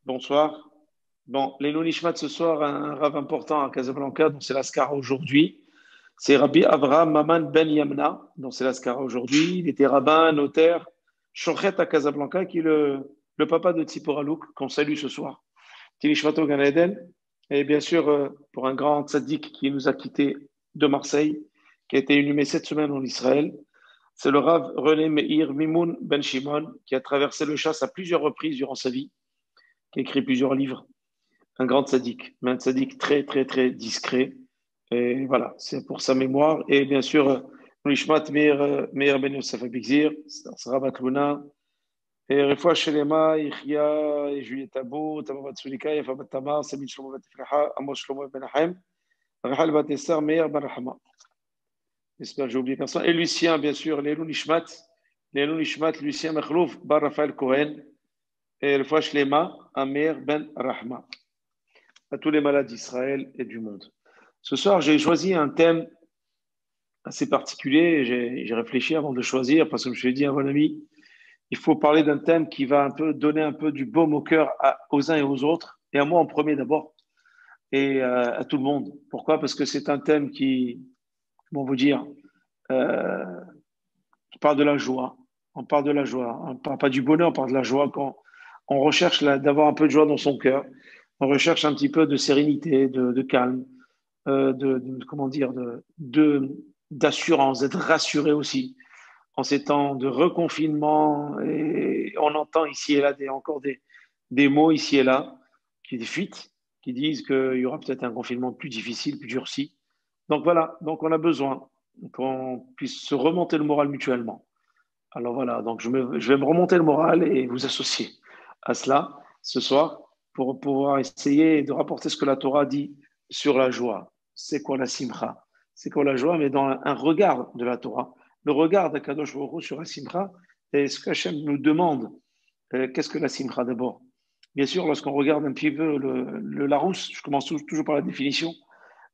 Bonsoir. Bon, les Nishmat ce soir, un rave important à Casablanca, dont c'est l'Ascara aujourd'hui. C'est Rabbi Avraham Maman Ben Yamna, dont c'est l'Ascara aujourd'hui. Il était rabbin, notaire, shochet à Casablanca, qui est le papa de Tzipora Louk, qu'on salue ce soir. Tinishmato Gan Eden. Et bien sûr, pour un grand tzaddik qui nous a quittés de Marseille, qui a été inhumé cette semaine en Israël, c'est le Rav René Meir Mimoun Ben Shimon, qui a traversé le chasse à plusieurs reprises durant sa vie, qui a écrit plusieurs livres. Un grand tzaddik, mais un tzaddik très, très, très discret. Et voilà, c'est pour sa mémoire. Et bien sûr, Nishmat Meir Ben Yosef Abigzir, Sarah Batluna, et Refoua Shelema, Ichia, et Juliette Tabou, Tamar Batsulika, Yafa Bat Tamar, Sabine Shlomo Bat Ifraha, Amos Shlomo Ben Haim, Rahal Bat Esser, Meir Ben Rahama. J'espère que j'ai oublié personne. Et Lucien, bien sûr, Lelou Nishmat, Lucien Mechlouf, Bar Raphaël Cohen, et Refoua Shlema, Amir Ben Rahma. À tous les malades d'Israël et du monde. Ce soir, j'ai choisi un thème assez particulier. J'ai réfléchi avant de choisir parce que je me suis dit à mon ami, il faut parler d'un thème qui va un peu donner un peu du baume au cœur aux uns et aux autres, et à moi en premier d'abord, et à tout le monde. Pourquoi? Parce que c'est un thème qui, comment vous dire, euh, qui parle de la joie. On parle de la joie. On ne parle pas du bonheur, on parle de la joie quand on recherche d'avoir un peu de joie dans son cœur. On recherche un petit peu de sérénité, de calme, comment dire, d'assurance, d'être rassuré aussi en ces temps de reconfinement. Et on entend ici et là encore des mots ici et là qui fuitent, qui disent qu'il y aura peut-être un confinement plus difficile, plus durci. Donc voilà, donc on a besoin qu'on puisse se remonter le moral mutuellement. Alors voilà, donc je vais me remonter le moral et vous associer à cela ce soir pour pouvoir essayer de rapporter ce que la Torah dit sur la joie. C'est quoi la simcha? C'est quoi la joie? Mais dans un regard de la Torah, le regard d'Akadosh Baruch Hu sur la simcha, et ce qu'Hachem nous demande, qu'est-ce que la simcha d'abord? Bien sûr, lorsqu'on regarde un petit peu le Larousse, je commence toujours par la définition,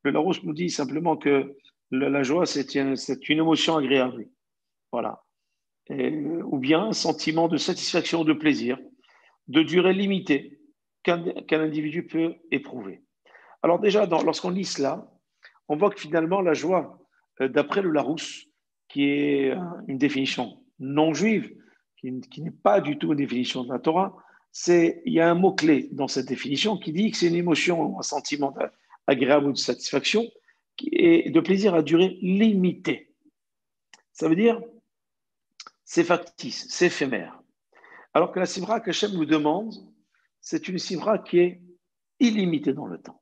le Larousse nous dit simplement que la joie, c'est une émotion agréable. Voilà. Ou bien un sentiment de satisfaction, de plaisir, de durée limitée qu'un individu peut éprouver. Alors déjà, lorsqu'on lit cela, on voit que finalement la joie, d'après le Larousse, qui est une définition non juive, qui n'est pas du tout une définition de la Torah, il y a un mot-clé dans cette définition qui dit que c'est une émotion, un sentiment agréable ou de satisfaction et de plaisir à durée limitée. Ça veut dire c'est factice, c'est éphémère. Alors que la simra qu'Hachem nous demande, c'est une simra qui est illimitée dans le temps.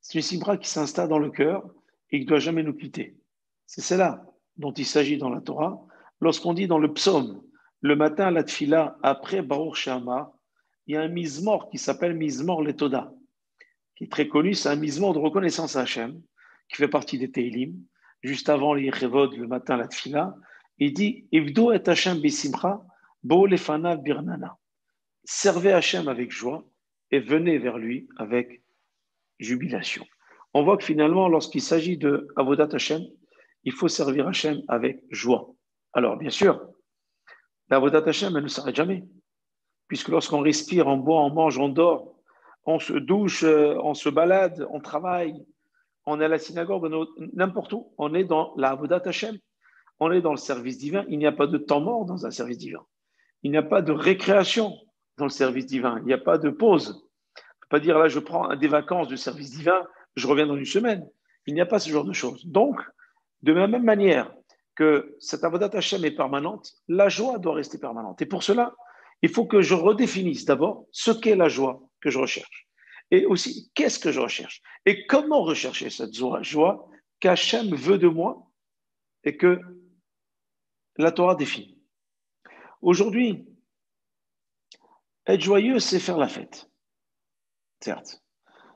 C'est une simra qui s'installe dans le cœur et qui ne doit jamais nous quitter. C'est cela dont il s'agit dans la Torah. Lorsqu'on dit dans le psaume, le matin, la tfila, après Baruch She'amar, il y a un mizmor qui s'appelle Mizmor Letoda, qui est très connu. C'est un mizmor de reconnaissance à Hachem, qui fait partie des Teilim. Juste avant les Yechevod, le matin, la tfila, il dit Ivdo et Hachem bisimcha, bo lefana birnana. Servez Hachem avec joie et venez vers lui avec jubilation. On voit que finalement, lorsqu'il s'agit de Avodat Hachem, il faut servir Hachem avec joie. Alors, bien sûr, l'Avodat Hachem, elle ne s'arrête jamais, puisque lorsqu'on respire, on boit, on mange, on dort, on se douche, on se balade, on travaille, on est à la synagogue, n'importe où, on est dans l'Avodat Hachem, on est dans le service divin. Il n'y a pas de temps mort dans un service divin. Il n'y a pas de récréation dans le service divin. Il n'y a pas de pause. On ne peut pas dire là, je prends des vacances du service divin, je reviens dans une semaine. Il n'y a pas ce genre de choses. Donc, de la même manière que cette avodat Hashem est permanente, la joie doit rester permanente. Et pour cela, il faut que je redéfinisse d'abord ce qu'est la joie que je recherche. Et aussi, qu'est-ce que je recherche? Et comment rechercher cette joie qu'Hachem veut de moi et que la Torah définit. Aujourd'hui, être joyeux, c'est faire la fête, certes.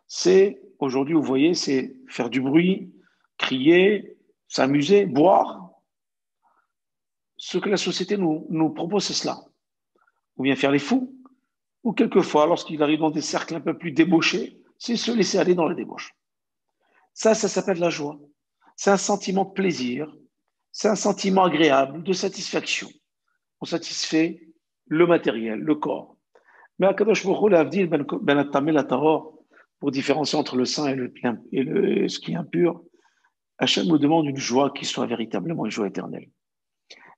C'est, aujourd'hui, vous voyez, c'est faire du bruit, crier, s'amuser, boire. Ce que la société nous propose, c'est cela. Ou bien faire les fous, ou quelquefois, lorsqu'il arrive dans des cercles un peu plus débauchés, c'est se laisser aller dans la débauche. Ça s'appelle la joie. C'est un sentiment de plaisir, c'est un sentiment agréable, de satisfaction. On satisfait le matériel, le corps. Mais Akadosh Baruch Hu, l'Avdil, ben Atamé, la Tahor, pour différencier entre le saint et ce qui est impur, Hachem nous demande une joie qui soit véritablement une joie éternelle.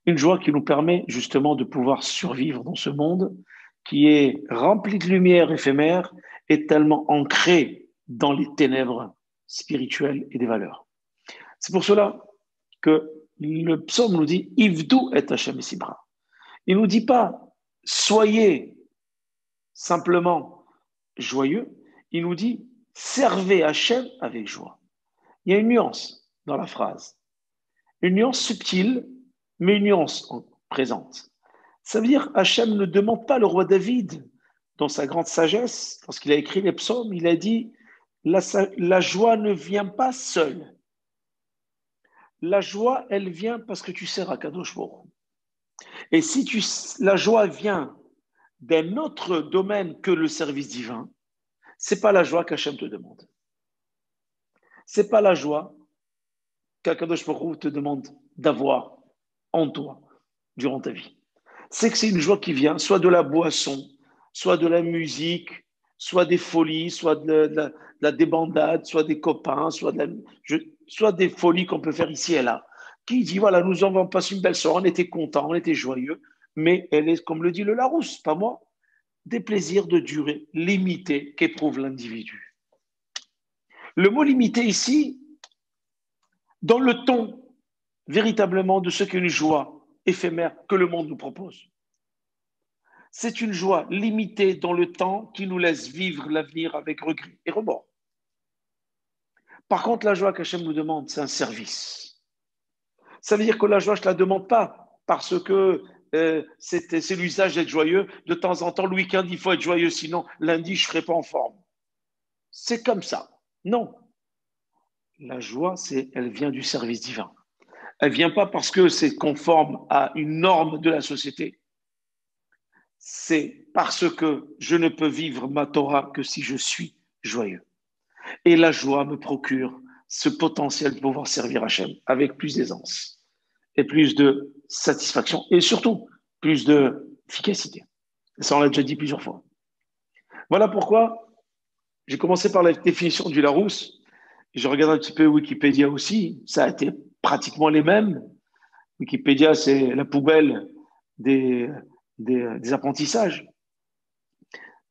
Une joie qui nous permet justement de pouvoir survivre dans ce monde qui est rempli de lumière éphémère et tellement ancré dans les ténèbres spirituelles et des valeurs. C'est pour cela que le psaume nous dit « Ivdu et Hachem Sibra ». Il ne nous dit pas « Soyez simplement joyeux », il nous dit « Servez Hachem avec joie ». Il y a une nuance dans la phrase, une nuance subtile, mais une nuance présente. Ça veut dire Hachem ne demande pas le roi David, dans sa grande sagesse, lorsqu'il a écrit les psaumes, il a dit la joie ne vient pas seule. La joie, elle vient parce que tu sers à Kadosh Baruch. Et si la joie vient d'un autre domaine que le service divin, c'est pas la joie qu'Hachem te demande. C'est pas la joie qu'Akadosh Baruch te demande d'avoir en toi durant ta vie. C'est que c'est une joie qui vient soit de la boisson, soit de la musique, soit des folies, soit de la débandade, soit des copains, soit des folies qu'on peut faire ici et là. Qui dit, voilà, nous avons passé une belle soirée, on était contents, on était joyeux, mais elle est, comme le dit le Larousse, pas moi, des plaisirs de durée limitée qu'éprouve l'individu. Le mot limité ici, dans le ton véritablement de ce qu'est une joie éphémère que le monde nous propose. C'est une joie limitée dans le temps qui nous laisse vivre l'avenir avec regret et remords. Par contre, la joie qu'Hachem nous demande, c'est un service. Ça veut dire que la joie, je ne la demande pas parce que c'est l'usage d'être joyeux. De temps en temps, le week-end, il faut être joyeux, sinon lundi, je ne serai pas en forme. C'est comme ça. Non. La joie, elle vient du service divin. Elle ne vient pas parce que c'est conforme à une norme de la société. C'est parce que je ne peux vivre ma Torah que si je suis joyeux. Et la joie me procure ce potentiel de pouvoir servir Hachem avec plus d'aisance et plus de satisfaction et surtout plus d'efficacité. Ça, on l'a déjà dit plusieurs fois. Voilà pourquoi j'ai commencé par la définition du Larousse. Je regarde un petit peu Wikipédia aussi. Ça a été pratiquement les mêmes. Wikipédia, c'est la poubelle des apprentissages.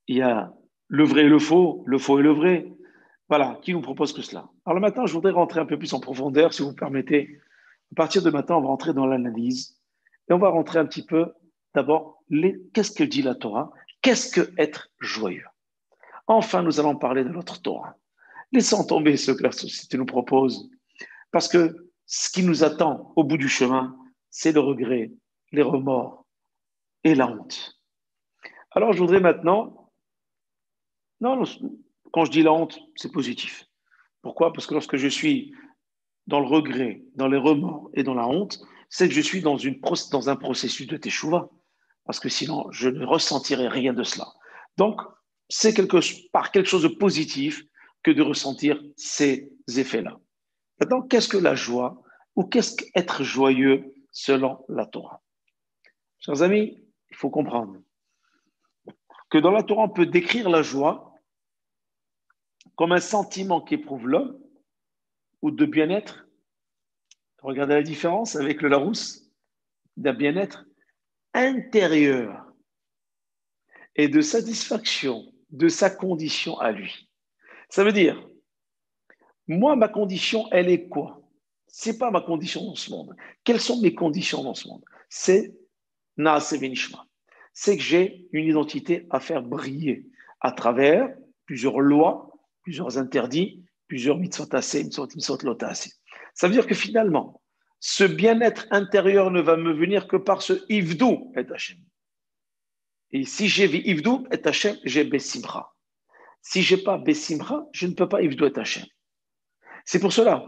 Il y a le vrai et le faux et le vrai. Voilà, qui nous propose que cela. Alors le matin, je voudrais rentrer un peu plus en profondeur, si vous me permettez. À partir de maintenant, on va rentrer dans l'analyse et on va rentrer un petit peu d'abord, qu'est-ce que dit la Torah? Qu'est-ce que être joyeux? Enfin, nous allons parler de notre Torah. Laissons tomber ce que la société nous propose, parce que ce qui nous attend au bout du chemin, c'est le regret, les remords et la honte. Alors, je voudrais maintenant... Non, quand je dis la honte, c'est positif. Pourquoi? Parce que lorsque je suis dans le regret, dans les remords et dans la honte, c'est que je suis dans un processus de teshuva. Parce que sinon, je ne ressentirai rien de cela. Donc, c'est quelque chose de positif que de ressentir ces effets-là. Maintenant, qu'est-ce que la joie ou qu'est-ce qu'être joyeux selon la Torah? Chers amis, il faut comprendre que dans la Torah, on peut décrire la joie comme un sentiment qu'éprouve l'homme ou de bien-être. Regardez la différence avec le Larousse, d'un bien-être intérieur et de satisfaction de sa condition à lui. Ça veut dire, moi, ma condition, elle est quoi? C'est pas ma condition dans ce monde. Quelles sont mes conditions dans ce monde? C'est Naase Venishma. C'est que j'ai une identité à faire briller à travers plusieurs lois, plusieurs interdits, plusieurs mitzvot assez, mitzvot lot assez. Ça veut dire que finalement, ce bien-être intérieur ne va me venir que par ce Ivdou et Hachem. Et si j'ai Ivdou et Hachem, j'ai Bessimra. Si j'ai pas Bessimra, je ne peux pas Ivdou et Hachem. C'est pour cela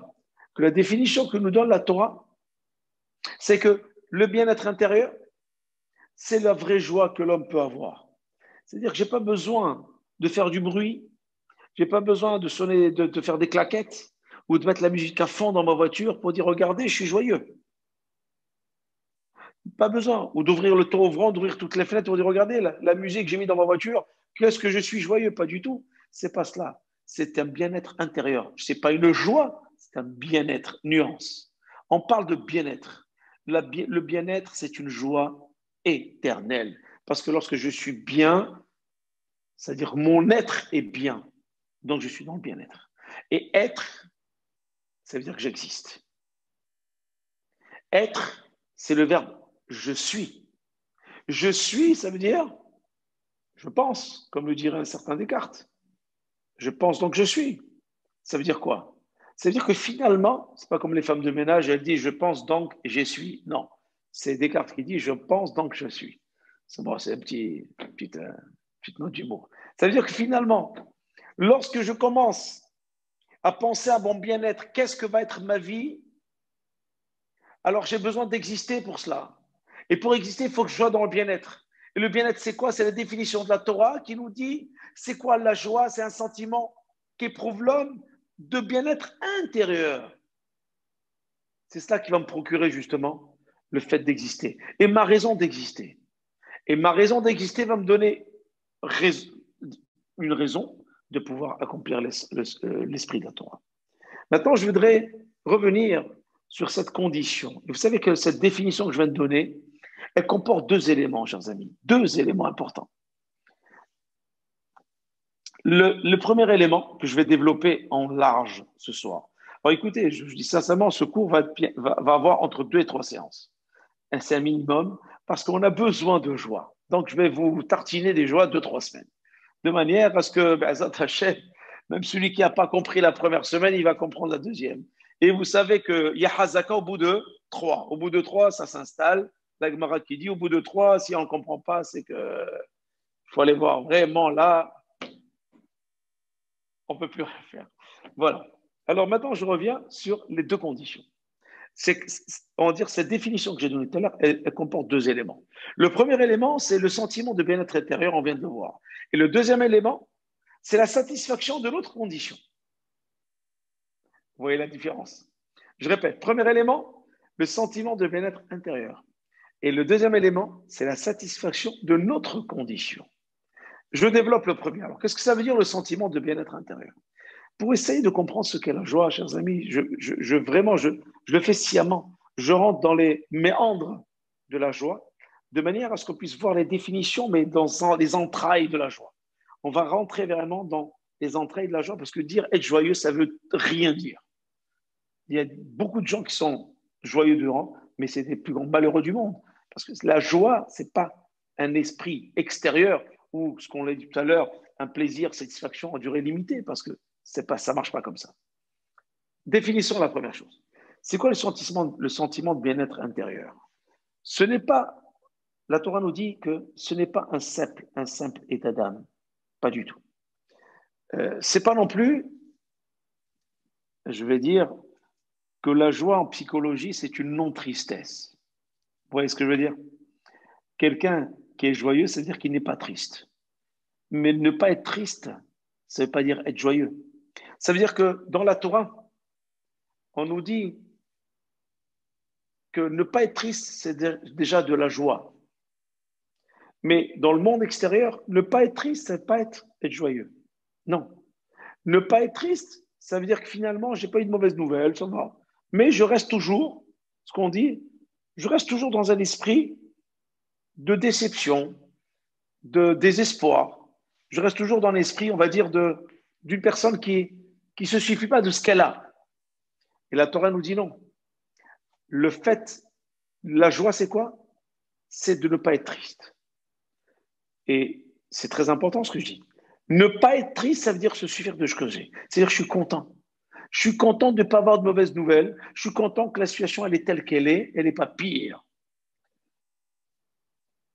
que la définition que nous donne la Torah, c'est que le bien-être intérieur, c'est la vraie joie que l'homme peut avoir. C'est-à-dire que je n'ai pas besoin de faire du bruit, je n'ai pas besoin de sonner, de faire des claquettes ou de mettre la musique à fond dans ma voiture pour dire « Regardez, je suis joyeux ». Pas besoin. Ou d'ouvrir le toit ouvrant, d'ouvrir toutes les fenêtres pour dire, regardez, la musique que j'ai mis dans ma voiture, qu'est-ce que je suis joyeux? Pas du tout. C'est pas cela. C'est un bien-être intérieur. C'est pas une joie, c'est un bien-être. Nuance. On parle de bien-être. Le bien-être, c'est une joie éternelle. Parce que lorsque je suis bien, c'est-à-dire mon être est bien. Donc je suis dans le bien-être. Et être, ça veut dire que j'existe. Être, c'est le verbe je suis. Je suis, ça veut dire je pense, comme le dirait un certain Descartes. Je pense donc je suis. Ça veut dire quoi? Ça veut dire que finalement, c'est pas comme les femmes de ménage, elles disent je pense donc je suis. Non, c'est Descartes qui dit je pense donc je suis. C'est bon, c'est petite note d'humour. Ça veut dire que finalement, lorsque je commence à penser à mon bien-être, qu'est-ce que va être ma vie? Alors j'ai besoin d'exister pour cela. Et pour exister, il faut que je sois dans le bien-être. Et le bien-être, c'est quoi? C'est la définition de la Torah qui nous dit, c'est quoi la joie? C'est un sentiment qu'éprouve l'homme de bien-être intérieur. C'est cela qui va me procurer justement le fait d'exister. Et ma raison d'exister. Et ma raison d'exister va me donner une raison de pouvoir accomplir l'esprit de la Torah. Maintenant, je voudrais revenir sur cette condition. Vous savez que cette définition que je viens de donner, elle comporte deux éléments, chers amis, deux éléments importants. Le premier élément que je vais développer en large ce soir. Alors écoutez, je dis sincèrement, ce cours va avoir entre 2 et 3 séances. C'est un minimum parce qu'on a besoin de joie. Donc je vais vous tartiner des joies 2, 3 semaines. De manière à ce que, même celui qui n'a pas compris la première semaine, il va comprendre la deuxième. Et vous savez qu'il y a Hazaka au bout de 3. Au bout de 3, ça s'installe. La Gemara qui dit au bout de 3, si on ne comprend pas, c'est que faut aller voir. Vraiment, là, on ne peut plus rien faire. Voilà. Alors maintenant, je reviens sur les deux conditions. On va dire cette définition que j'ai donnée tout à l'heure, elle comporte deux éléments. Le premier élément, c'est le sentiment de bien-être intérieur, on vient de le voir. Et le deuxième élément, c'est la satisfaction de l'autre condition. Vous voyez la différence? Je répète, premier élément, le sentiment de bien-être intérieur. Et le deuxième élément, c'est la satisfaction de notre condition. Je développe le premier. Alors, qu'est-ce que ça veut dire le sentiment de bien-être intérieur? Pour essayer de comprendre ce qu'est la joie, chers amis, je le fais sciemment. Je rentre dans les méandres de la joie, de manière à ce qu'on puisse voir les définitions, mais dans les entrailles de la joie. On va rentrer vraiment dans les entrailles de la joie, parce que dire être joyeux, ça veut rien dire. Il y a beaucoup de gens qui sont joyeux durant, mais c'est les plus grands malheureux du monde. Parce que la joie, ce n'est pas un esprit extérieur ou, ce qu'on l'a dit tout à l'heure, un plaisir, satisfaction à durée limitée, parce que ça ne marche pas comme ça. Définissons la première chose. C'est quoi le sentiment de bien-être intérieur? Ce n'est pas, la Torah nous dit que ce n'est pas un simple état d'âme. Pas du tout. C'est pas non plus, je vais dire, que la joie en psychologie, c'est une non-tristesse. Vous voyez ce que je veux dire? Quelqu'un qui est joyeux, c'est-à-dire qu'il n'est pas triste. Mais ne pas être triste, ça ne veut pas dire être joyeux. Ça veut dire que dans la Torah, on nous dit que ne pas être triste, c'est déjà de la joie. Mais dans le monde extérieur, ne pas être triste, ça ne veut pas être joyeux. Non. Ne pas être triste, ça veut dire que finalement, je n'ai pas eu de mauvaise nouvelle, ça va. Mais je reste toujours, ce qu'on dit, je reste toujours dans un esprit de déception, de désespoir. Je reste toujours dans l'esprit, on va dire, d'une personne qui ne se suffit pas de ce qu'elle a. Et la Torah nous dit non. Le fait, la joie, c'est quoi? C'est de ne pas être triste. Et c'est très important ce que je dis. Ne pas être triste, ça veut dire se suffire de ce que j'ai. C'est-à-dire que je suis content. Je suis content de ne pas avoir de mauvaises nouvelles. Je suis content que la situation, elle est telle qu'elle est. Elle n'est pas pire.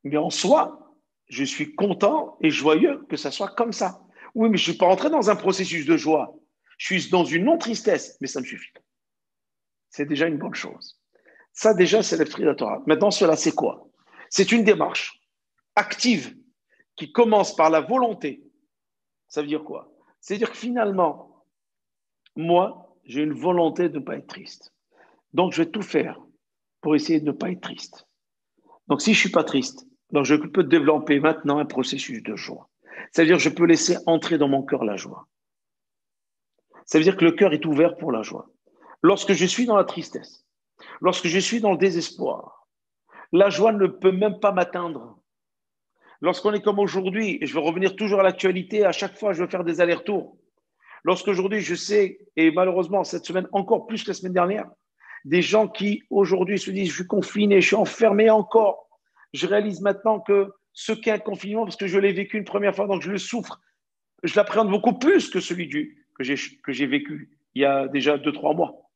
Mais en soi, je suis content et joyeux que ça soit comme ça. Oui, mais je ne suis pas entré dans un processus de joie. Je suis dans une non-tristesse, mais ça me suffit. C'est déjà une bonne chose. Ça, déjà, c'est l'esprit de la Torah. Maintenant, cela, c'est quoi? C'est une démarche active qui commence par la volonté. Ça veut dire quoi? C'est-à-dire que finalement, moi, j'ai une volonté de ne pas être triste. Donc, je vais tout faire pour essayer de ne pas être triste. Donc, si je ne suis pas triste, alors je peux développer maintenant un processus de joie. C'est-à-dire que je peux laisser entrer dans mon cœur la joie. Ça veut dire que le cœur est ouvert pour la joie. Lorsque je suis dans la tristesse, lorsque je suis dans le désespoir, la joie ne peut même pas m'atteindre. Lorsqu'on est comme aujourd'hui, et je vais revenir toujours à l'actualité, à chaque fois je veux faire des allers-retours. Lorsqu'aujourd'hui je sais, et malheureusement cette semaine encore plus que la semaine dernière, des gens qui aujourd'hui se disent je suis confiné, je suis enfermé encore. Je réalise maintenant que ce qu'est un confinement, parce que je l'ai vécu une première fois, donc je le souffre, je l'appréhende beaucoup plus que celui que j'ai vécu il y a déjà 2, 3 mois.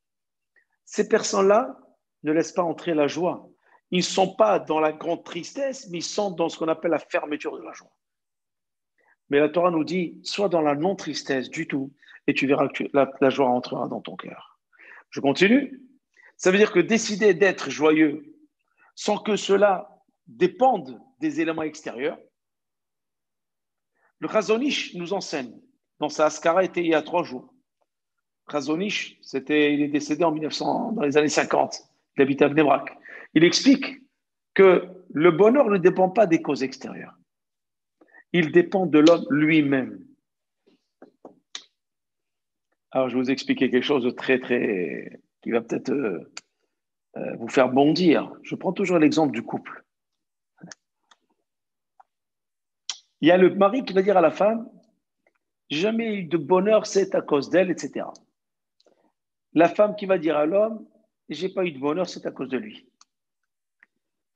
Ces personnes-là ne laissent pas entrer la joie. Ils ne sont pas dans la grande tristesse, mais ils sont dans ce qu'on appelle la fermeture de la joie. Mais la Torah nous dit, sois dans la non-tristesse du tout, et tu verras que la joie entrera dans ton cœur. Je continue. Ça veut dire que décider d'être joyeux sans que cela dépende des éléments extérieurs, le Chazon-Ish nous enseigne, dans sa Haskara était il y a 3 jours. Chazon-Ish, il est décédé en 1900, dans les années 50, il habitait à Bnei Brak. Il explique que le bonheur ne dépend pas des causes extérieures. Il dépend de l'homme lui-même. Alors, je vais vous expliquer quelque chose de très, très, qui va peut-être vous faire bondir. Je prends toujours l'exemple du couple. Il y a le mari qui va dire à la femme, jamais eu de bonheur, c'est à cause d'elle, etc. La femme qui va dire à l'homme, j'ai pas eu de bonheur, c'est à cause de lui.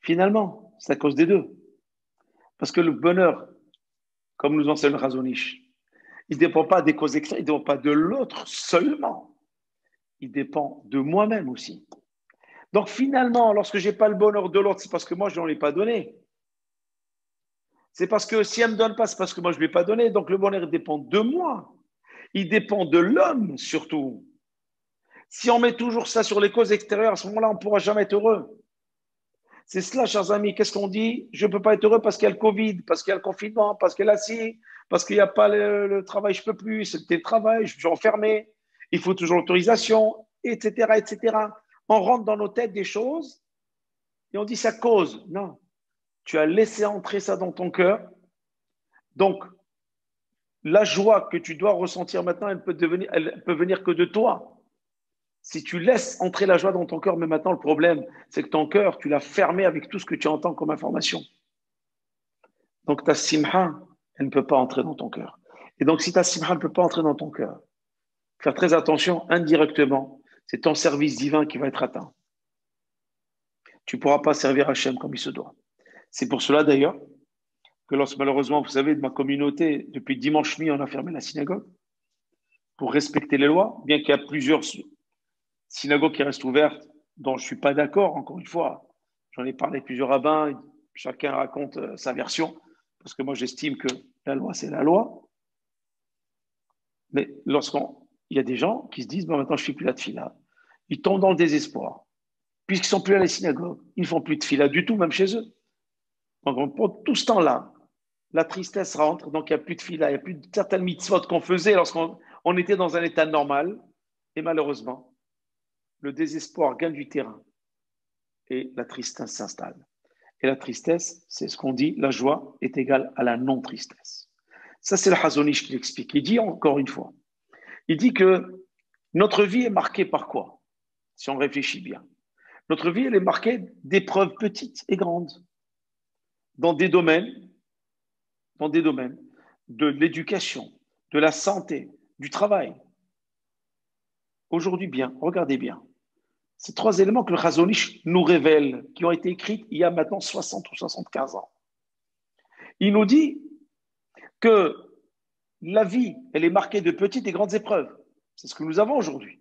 Finalement, c'est à cause des deux. Parce que le bonheur, comme nous enseigne le Chazon-Ish, il ne dépend pas des causes extérieures, il ne dépend pas de l'autre seulement. Il dépend de moi-même aussi. Donc finalement, lorsque je n'ai pas le bonheur de l'autre, c'est parce que moi, je n'en ai pas donné. C'est parce que si elle ne me donne pas, c'est parce que moi, je ne lui ai pas donné. Donc le bonheur il dépend de moi. Il dépend de l'homme surtout. Si on met toujours ça sur les causes extérieures, à ce moment-là, on ne pourra jamais être heureux. C'est cela, chers amis. Qu'est-ce qu'on dit? Je ne peux pas être heureux parce qu'il y a le Covid, parce qu'il y a le confinement, parce qu'il y a la ci, parce qu'il n'y a pas le travail, je ne peux plus, c'est le télétravail, je suis enfermé, il faut toujours l'autorisation, etc., etc. On rentre dans nos têtes des choses et on dit ça cause. Non, tu as laissé entrer ça dans ton cœur. Donc, la joie que tu dois ressentir maintenant, elle peut venir que de toi. Si tu laisses entrer la joie dans ton cœur, mais maintenant le problème, c'est que ton cœur, tu l'as fermé avec tout ce que tu entends comme information. Donc ta simha, elle ne peut pas entrer dans ton cœur. Et donc si ta simha ne peut pas entrer dans ton cœur, faire très attention, indirectement, c'est ton service divin qui va être atteint. Tu ne pourras pas servir Hachem comme il se doit. C'est pour cela d'ailleurs que lorsque malheureusement, vous savez, de ma communauté, depuis dimanche nuit, on a fermé la synagogue pour respecter les lois, bien qu'il y a plusieurs synagogues qui restent ouvertes, dont je ne suis pas d'accord, encore une fois. J'en ai parlé avec plusieurs rabbins, chacun raconte sa version, parce que moi j'estime que la loi, c'est la loi. Mais lorsqu'il y a des gens qui se disent, bon, maintenant je ne fais plus la tefila, ils tombent dans le désespoir, puisqu'ils ne sont plus à la synagogue, ils ne font plus de tefila du tout, même chez eux. Donc pendant tout ce temps-là, la tristesse rentre, donc il n'y a plus de tefila, il n'y a plus de certaines mitzvot qu'on faisait lorsqu'on était dans un état normal, et malheureusement, le désespoir gagne du terrain et la tristesse s'installe. Et la tristesse, c'est ce qu'on dit, la joie est égale à la non-tristesse. Ça, c'est le Chazon-Ish qui l'explique. Il dit encore une fois, il dit que notre vie est marquée par quoi? Si on réfléchit bien. Notre vie, elle est marquée d'épreuves petites et grandes dans des domaines de l'éducation, de la santé, du travail. Aujourd'hui bien, regardez bien. Ces 3 éléments que le Chazon-Ish nous révèle, qui ont été écrits il y a maintenant 60 ou 75 ans. Il nous dit que la vie, elle est marquée de petites et grandes épreuves. C'est ce que nous avons aujourd'hui.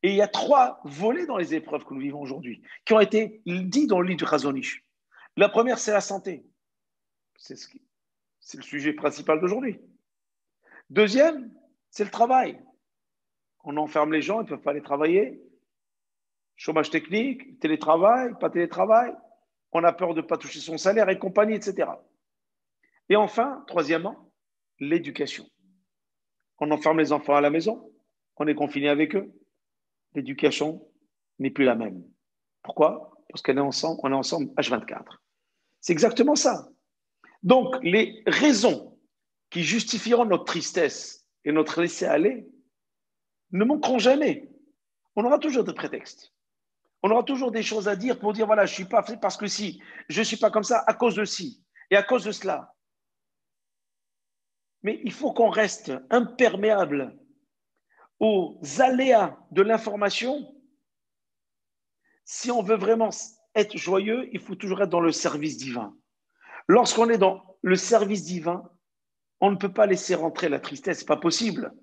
Et il y a 3 volets dans les épreuves que nous vivons aujourd'hui, qui ont été dits dans le livre du Chazon-Ish. La première, c'est la santé. C'est le sujet principal d'aujourd'hui. Deuxième, c'est le travail. On enferme les gens, ils ne peuvent pas aller travailler. Chômage technique, télétravail, pas télétravail. On a peur de ne pas toucher son salaire et compagnie, etc. Et enfin, troisièmement, l'éducation. On enferme les enfants à la maison, on est confiné avec eux. L'éducation n'est plus la même. Pourquoi? Parce qu'on est ensemble, H24. C'est exactement ça. Donc, les raisons qui justifieront notre tristesse et notre laisser-aller ne manqueront jamais. On aura toujours des prétextes. On aura toujours des choses à dire pour dire, voilà, je ne suis pas fait parce que si, je ne suis pas comme ça à cause de ci et à cause de cela. Mais il faut qu'on reste imperméable aux aléas de l'information. Si on veut vraiment être joyeux, il faut toujours être dans le service divin. Lorsqu'on est dans le service divin, on ne peut pas laisser rentrer la tristesse, ce n'est pas possible.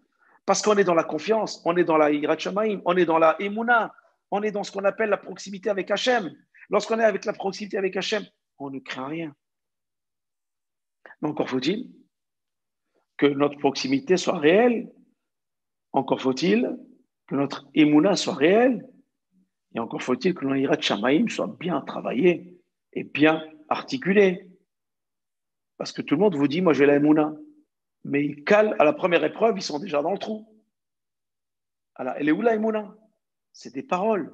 Parce qu'on est dans la confiance, on est dans la Hirat Shamayim, on est dans la Emouna, on est dans ce qu'on appelle la proximité avec Hachem. Lorsqu'on est avec la proximité avec Hachem, on ne craint rien. Mais encore faut-il que notre proximité soit réelle. Encore faut-il que notre Emouna soit réelle. Et encore faut-il que notre Hirat Shamayim soit bien travaillé et bien articulé. Parce que tout le monde vous dit, moi j'ai la Emouna. Mais ils calent à la première épreuve, ils sont déjà dans le trou. Alors, elle est où la Emouna? C'est des paroles.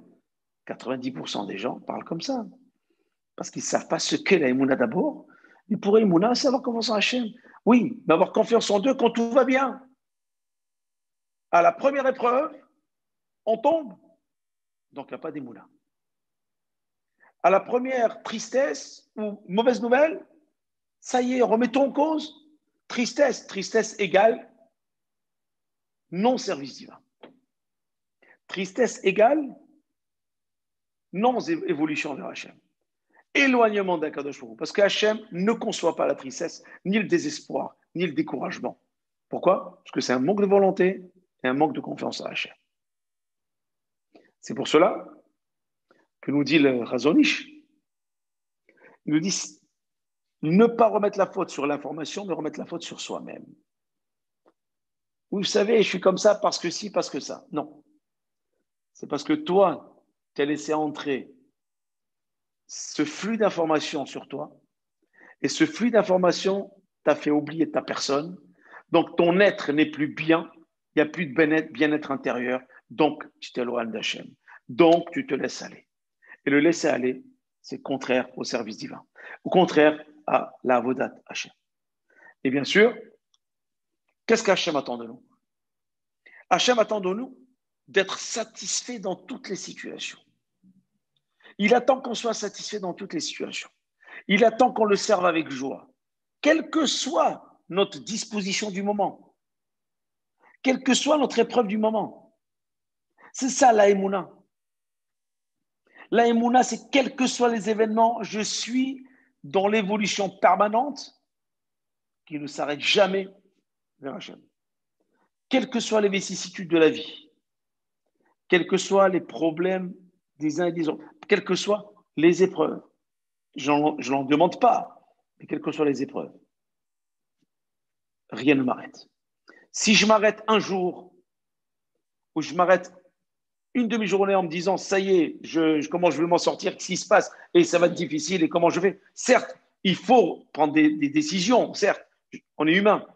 90% des gens parlent comme ça. Parce qu'ils ne savent pas ce qu'est la Emouna d'abord. Et pour Emouna, c'est avoir confiance en Hachem. Oui, mais avoir confiance en Dieu quand tout va bien. À la première épreuve, on tombe. Donc, il n'y a pas d'Emouna. À la première tristesse ou mauvaise nouvelle, ça y est, remettons en cause. Tristesse, tristesse égale non-service divin. Tristesse égale non-évolution vers Hachem. Éloignement d'Akadosh Baruch Hu. Parce que Hachem ne conçoit pas la tristesse, ni le désespoir, ni le découragement. Pourquoi? Parce que c'est un manque de volonté et un manque de confiance à Hachem. C'est pour cela que nous dit le Razonish. Il nous dit ne pas remettre la faute sur l'information, mais remettre la faute sur soi-même. Vous savez, je suis comme ça parce que si, parce que ça. Non. C'est parce que toi, tu as laissé entrer ce flux d'informations sur toi, et ce flux d'informations t'a fait oublier ta personne. Donc, ton être n'est plus bien, il n'y a plus de bien-être intérieur, donc tu t'éloignes d'Hachem. Donc, tu te laisses aller. Et le laisser aller, c'est contraire au service divin, au contraire à la avodat Hachem. Et bien sûr, qu'est-ce qu'Hachem attend de nous? Hachem attend de nous d'être satisfait dans toutes les situations. Il attend qu'on soit satisfait dans toutes les situations. Il attend qu'on le serve avec joie, quelle que soit notre disposition du moment, quelle que soit notre épreuve du moment. C'est ça la Emouna. La Emouna, c'est quels que soient les événements, je suis dans l'évolution permanente qui ne s'arrête jamais vers Hachem. Quelles que soient les vicissitudes de la vie, quels que soient les problèmes des uns et des autres, quelles que soient les épreuves, je n'en demande pas, mais quelles que soient les épreuves, rien ne m'arrête. Si je m'arrête un jour, ou je m'arrête une demi-journée en me disant, ça y est, comment je vais m'en sortir, qu'est-ce qui se passe, et ça va être difficile, et comment je fais. Certes, il faut prendre des décisions, certes, on est humain,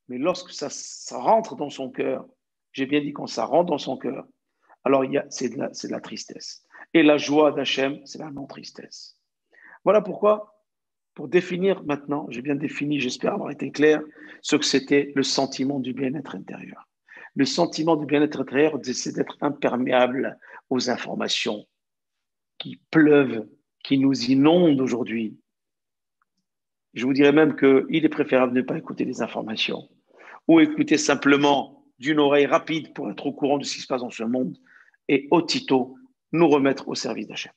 mais lorsque ça rentre dans son cœur, j'ai bien dit quand ça rentre dans son cœur, alors c'est de la tristesse. Et la joie d'Hachem, c'est la non-tristesse. Voilà pourquoi, pour définir maintenant, j'ai bien défini, j'espère avoir été clair, ce que c'était le sentiment du bien-être intérieur. Le sentiment du bien-être intérieur, c'est d'être imperméable aux informations qui pleuvent, qui nous inondent aujourd'hui. Je vous dirais même qu'il est préférable de ne pas écouter les informations ou écouter simplement d'une oreille rapide pour être au courant de ce qui se passe dans ce monde et aussitôt nous remettre au service d'Hachem.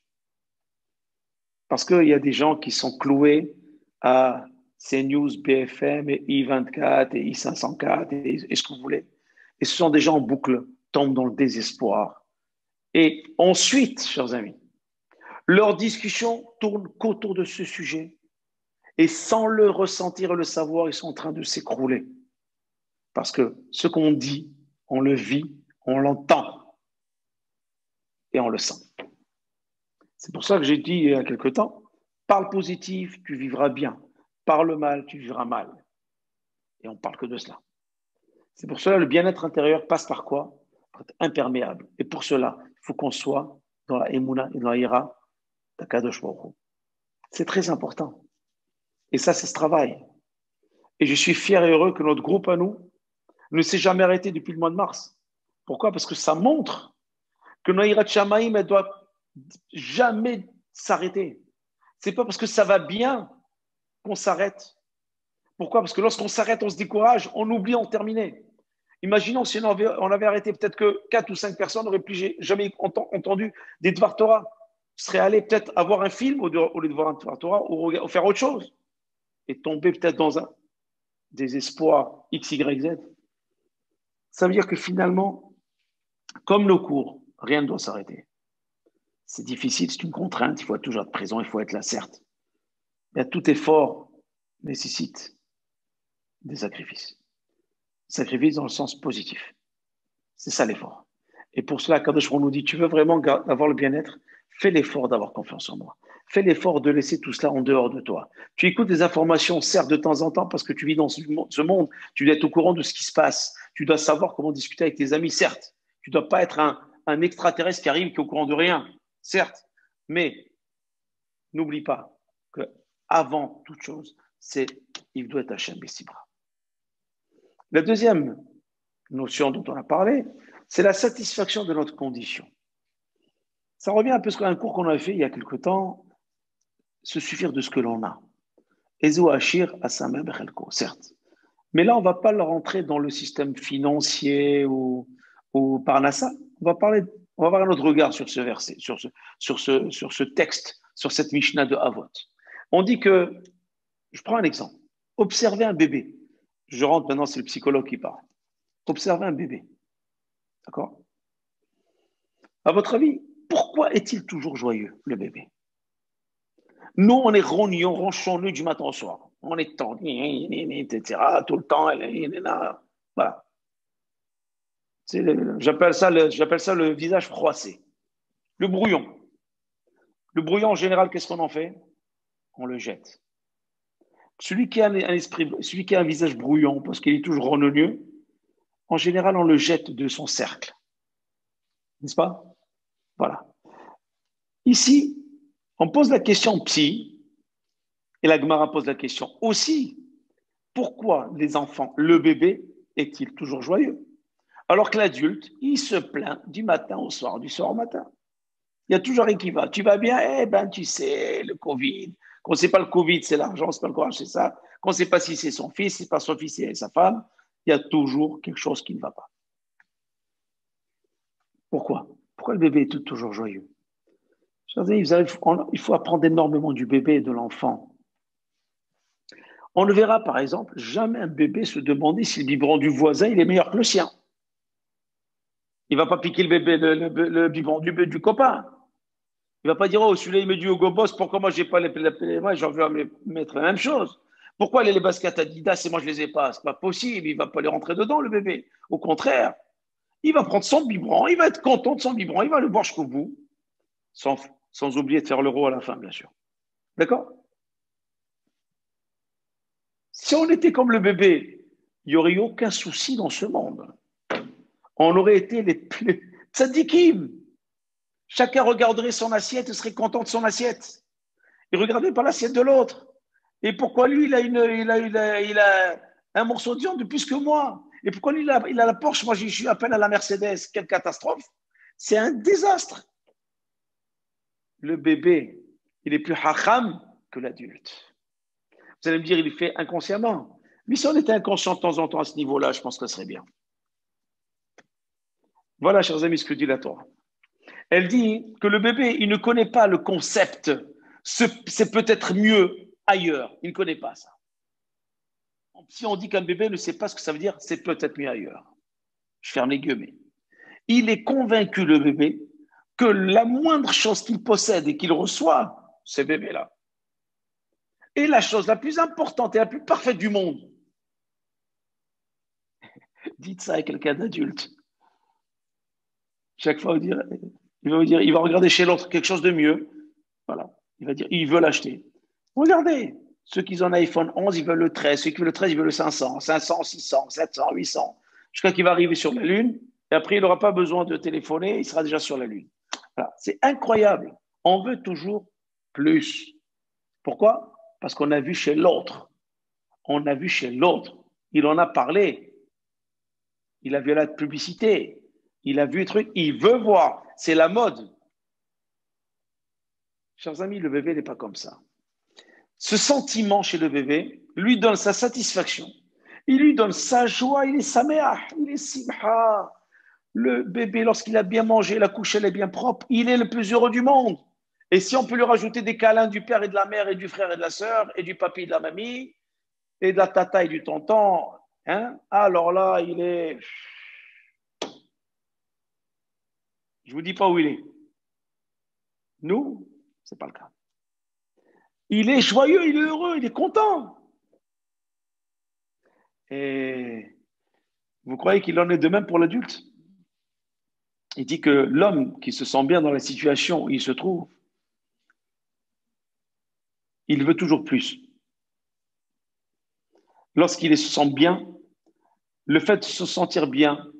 Parce qu'il y a des gens qui sont cloués à CNews, BFM, et I24 et I504 et ce que vous voulez. Et ce sont des gens en boucle, tombent dans le désespoir. Et ensuite, chers amis, leur discussion tourne qu'autour de ce sujet. Et sans le ressentir et le savoir, ils sont en train de s'écrouler. Parce que ce qu'on dit, on le vit, on l'entend et on le sent. C'est pour ça que j'ai dit il y a quelque temps, parle positif, tu vivras bien. Parle mal, tu vivras mal. Et on ne parle que de cela. C'est pour cela que le bien-être intérieur passe par quoi? Pour être imperméable. Et pour cela, il faut qu'on soit dans la Emouna et dans la Hira d'Akadosh Baruch Hu. C'est très important. Et ça, c'est ce travail. Et je suis fier et heureux que notre groupe à nous ne s'est jamais arrêté depuis le mois de mars. Pourquoi? Parce que ça montre que Naïrat Shamaïm, elle doit jamais s'arrêter. C'est pas parce que ça va bien qu'on s'arrête. Pourquoi? Parce que lorsqu'on s'arrête, on se décourage, on oublie, on terminait. Imaginons si on avait arrêté, peut-être que 4 ou 5 personnes n'auraient plus jamais entendu des Dvar Torah. Seraient allés peut-être avoir un film au lieu de voir un Dvar Torah ou faire autre chose et tomber peut-être dans un désespoir X, Y, Z. Ça veut dire que finalement, comme le cours, rien ne doit s'arrêter. C'est difficile, c'est une contrainte, il faut toujours être présent, il faut être là, certes. Mais tout effort nécessite des sacrifices. Sacrifices dans le sens positif. C'est ça l'effort. Et pour cela, Kadosh nous dit, tu veux vraiment avoir le bien-être, fais l'effort d'avoir confiance en moi. Fais l'effort de laisser tout cela en dehors de toi. Tu écoutes des informations, certes, de temps en temps, parce que tu vis dans ce monde, tu dois être au courant de ce qui se passe. Tu dois savoir comment discuter avec tes amis, certes. Tu ne dois pas être un extraterrestre qui arrive, qui est au courant de rien, certes. Mais n'oublie pas que avant toute chose, c'est il doit être Hachem Bessibra. La deuxième notion dont on a parlé, c'est la satisfaction de notre condition. Ça revient un peu à un cours qu'on a fait il y a quelque temps, se suffire de ce que l'on a. Ezo Achir Asameh Bechelko, certes. Mais là, on ne va pas rentrer dans le système financier ou Parnassa. On va avoir un autre regard sur ce verset, sur ce texte, sur cette Mishnah de Avot. On dit que, je prends un exemple, observez un bébé. Je rentre maintenant, c'est le psychologue qui parle. Observez un bébé. D'accord? À votre avis, pourquoi est-il toujours joyeux, le bébé? Nous, on est rognon, ronchonneux du matin au soir. On est tendu, etc. Tout le temps, voilà. J'appelle ça le visage froissé. Le brouillon. Le brouillon, en général, qu'est-ce qu'on en fait? On le jette. Celui qui a celui qui a un visage brouillon, parce qu'il est toujours rognonneux, en général, on le jette de son cercle. N'est-ce pas? Voilà. Ici, on pose la question psy, et la Gemara pose la question aussi, pourquoi les enfants, le bébé, est-il toujours joyeux? Alors que l'adulte, il se plaint du matin au soir, du soir au matin. Il y a toujours un qui va. Tu vas bien? Eh ben, tu sais, le Covid. Qu'on ne sait pas le Covid, c'est l'argent, c'est pas le courage, c'est ça. Qu'on ne sait pas si c'est son fils, si c'est pas son fils, c'est sa femme. Il y a toujours quelque chose qui ne va pas. Pourquoi? Pourquoi le bébé est toujours joyeux? Il faut apprendre énormément du bébé et de l'enfant. On ne verra, par exemple, jamais un bébé se demander si le biberon du voisin il est meilleur que le sien. Il ne va pas piquer le bébé, le biberon du copain. Il ne va pas dire, oh, celui-là, il met du Hugo Boss, pourquoi moi, je n'ai pas les mains, j'en veux mettre la même chose. Pourquoi les baskets Adidas et moi, je ne les ai pas? Ce n'est pas possible, il ne va pas les rentrer dedans, le bébé. Au contraire, il va prendre son biberon, il va être content de son biberon, il va le boire jusqu'au bout, sans oublier de faire l'euro à la fin, bien sûr. D'accord? Si on était comme le bébé, il n'y aurait eu aucun souci dans ce monde. On aurait été les plus tzadikim. Chacun regarderait son assiette et serait content de son assiette. Il ne regarderait pas l'assiette de l'autre. Et pourquoi lui, il a un morceau de viande de plus que moi? Et pourquoi lui, il a la Porsche? Moi, je suis à peine à la Mercedes. Quelle catastrophe. C'est un désastre. Le bébé, il est plus hacham que l'adulte. Vous allez me dire, il le fait inconsciemment. Mais si on était inconscient de temps en temps à ce niveau-là, je pense que ce serait bien. Voilà, chers amis, ce que dit la Torah. Elle dit que le bébé, il ne connaît pas le concept. C'est peut-être mieux ailleurs. Il ne connaît pas ça. Si on dit qu'un bébé ne sait pas ce que ça veut dire, c'est peut-être mieux ailleurs. Je ferme les guillemets. Il est convaincu, le bébé, que la moindre chose qu'il possède et qu'il reçoit, c'est ce bébé-là. Et la chose la plus importante et la plus parfaite du monde, dites ça à quelqu'un d'adulte. Chaque fois, il va regarder chez l'autre quelque chose de mieux. Voilà. Il va dire, il veut l'acheter. Regardez, ceux qui ont un iPhone 11, ils veulent le 13. Ceux qui veulent le 13, ils veulent le 500, 500, 600, 700, 800. Jusqu'à qu'il va arriver sur la Lune. Et après, il n'aura pas besoin de téléphoner. Il sera déjà sur la Lune. Voilà. C'est incroyable. On veut toujours plus. Pourquoi? Parce qu'on a vu chez l'autre. On a vu chez l'autre. Il en a parlé. Il a vu la publicité. Il a vu les trucs. Il veut voir. C'est la mode. Chers amis, le bébé n'est pas comme ça. Ce sentiment chez le bébé lui donne sa satisfaction. Il lui donne sa joie. Il est sameah. Il est simha. Le bébé, lorsqu'il a bien mangé, la couche, elle est bien propre, il est le plus heureux du monde. Et si on peut lui rajouter des câlins du père et de la mère et du frère et de la sœur et du papy et de la mamie et de la tata et du tonton, hein, alors là, il est... Je ne vous dis pas où il est. Nous, ce n'est pas le cas. Il est joyeux, il est heureux, il est content. Et vous croyez qu'il en est de même pour l'adulte? Il dit que l'homme qui se sent bien dans la situation où il se trouve, il veut toujours plus. Lorsqu'il se sent bien, le fait de se sentir bien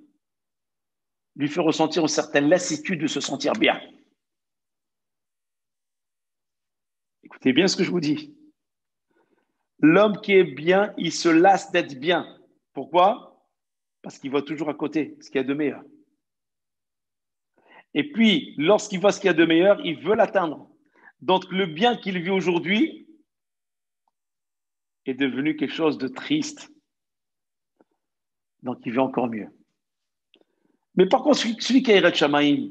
lui fait ressentir une certaine lassitude de se sentir bien. Écoutez bien ce que je vous dis. L'homme qui est bien, il se lasse d'être bien. Pourquoi? Parce qu'il voit toujours à côté ce qu'il y a de meilleur. Et puis, lorsqu'il voit ce qu'il y a de meilleur, il veut l'atteindre. Donc, le bien qu'il vit aujourd'hui est devenu quelque chose de triste. Donc, il veut encore mieux. Mais par contre, celui qui a Yirat Shamayim,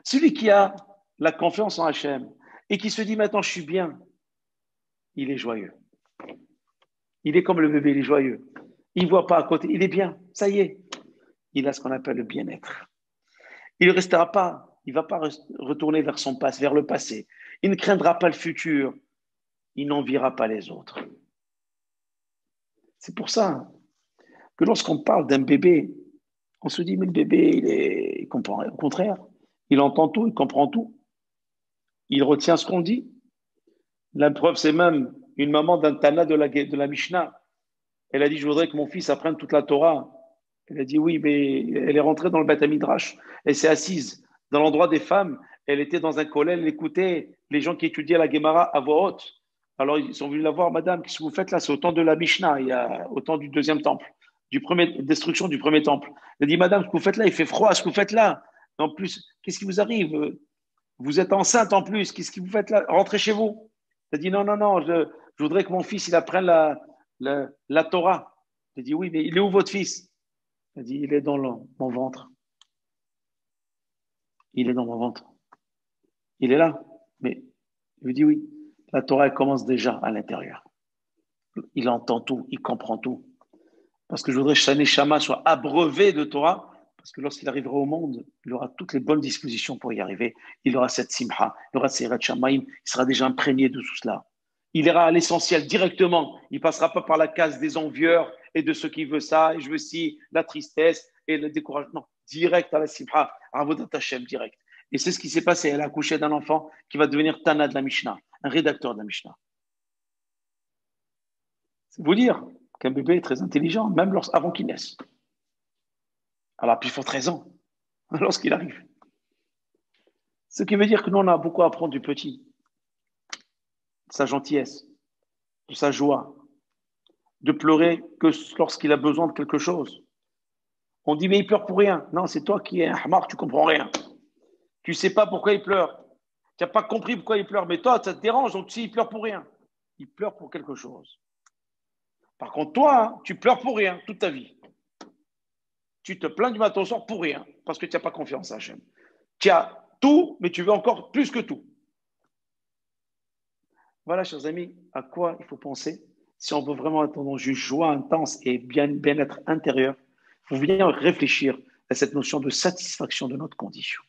celui qui a la confiance en Hachem et qui se dit maintenant je suis bien, il est joyeux. Il est comme le bébé, il est joyeux. Il ne voit pas à côté, il est bien, ça y est. Il a ce qu'on appelle le bien-être. Il ne restera pas, il ne va pas retourner vers son passé, vers le passé. Il ne craindra pas le futur. Il n'enviera pas les autres. C'est pour ça que lorsqu'on parle d'un bébé, on se dit, mais le bébé, il comprend rien. Au contraire, il entend tout, il comprend tout. Il retient ce qu'on dit. La preuve, c'est même une maman d'un Tana de la Mishnah. Elle a dit, je voudrais que mon fils apprenne toute la Torah. Elle a dit, oui, mais elle est rentrée dans le Beth Midrash. Elle s'est assise dans l'endroit des femmes. Elle était dans un collège, elle écoutait les gens qui étudiaient la Gemara à voix haute. Alors, ils sont venus la voir, madame, qu'est-ce que vous faites là? C'est au temps de la Mishnah, il y a, au temps du deuxième temple, destruction du premier temple. Elle a dit, madame, ce que vous faites là, il fait froid, ce que vous faites là. En plus, qu'est-ce qui vous arrive? Vous êtes enceinte en plus, qu'est-ce que vous faites là? Rentrez chez vous. Elle a dit, non, non, non, je voudrais que mon fils, il apprenne la Torah. Elle a dit, oui, mais il est où votre fils? Elle a dit, il est dans mon ventre. Il est dans mon ventre. Il est là. Mais je lui dis, oui, la Torah, elle commence déjà à l'intérieur. Il entend tout, il comprend tout. Parce que je voudrais que Shane Shama soit abreuvé de Torah, parce que lorsqu'il arrivera au monde, il aura toutes les bonnes dispositions pour y arriver. Il aura cette simha, il aura cette Shamaim, il sera déjà imprégné de tout cela. Il ira à l'essentiel directement. Il ne passera pas par la case des envieurs et de ceux qui veulent ça, et je veux ci, la tristesse et le découragement. Direct à la simha, à Avodat Hashem, direct. Et c'est ce qui s'est passé. Elle a accouché d'un enfant qui va devenir Tana de la Mishnah, un rédacteur de la Mishnah. C'est vous dire qu'un bébé est très intelligent, même avant qu'il naisse. Alors, puis il faut 13 ans, lorsqu'il arrive. Ce qui veut dire que nous, on a beaucoup à apprendre du petit, de sa gentillesse, de sa joie, de pleurer que lorsqu'il a besoin de quelque chose. On dit, mais il pleure pour rien. Non, c'est toi qui es un hamar, tu comprends rien. Tu sais pas pourquoi il pleure. Tu n'as pas compris pourquoi il pleure. Mais toi, ça te dérange, donc si il pleure pour rien. Il pleure pour quelque chose. Par contre, toi, tu pleures pour rien toute ta vie. Tu te plains du matin au soir pour rien, parce que tu n'as pas confiance en Hachem. Tu as tout, mais tu veux encore plus que tout. Voilà, chers amis, à quoi il faut penser si on veut vraiment être dans une joie intense et bien-être intérieur. Il faut bien réfléchir à cette notion de satisfaction de notre condition.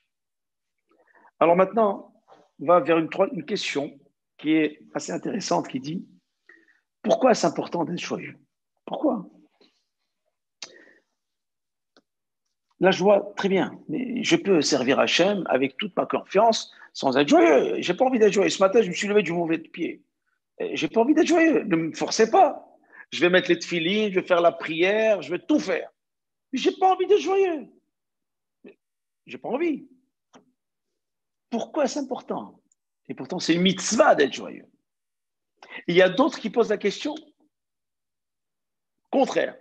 Alors maintenant, on va vers une question qui est assez intéressante, qui dit pourquoi est-ce important d'être joyeux? Pourquoi? La joie, très bien, mais je peux servir Hachem avec toute ma confiance sans être joyeux. J'ai pas envie d'être joyeux. Ce matin, je me suis levé du mauvais pied. J'ai pas envie d'être joyeux. Ne me forcez pas. Je vais mettre les tefilines, je vais faire la prière, je vais tout faire. Mais j'ai pas envie d'être joyeux. J'ai pas envie. Pourquoi c'est important? Et pourtant, c'est une mitzvah d'être joyeux. Il y a d'autres qui posent la question contraire.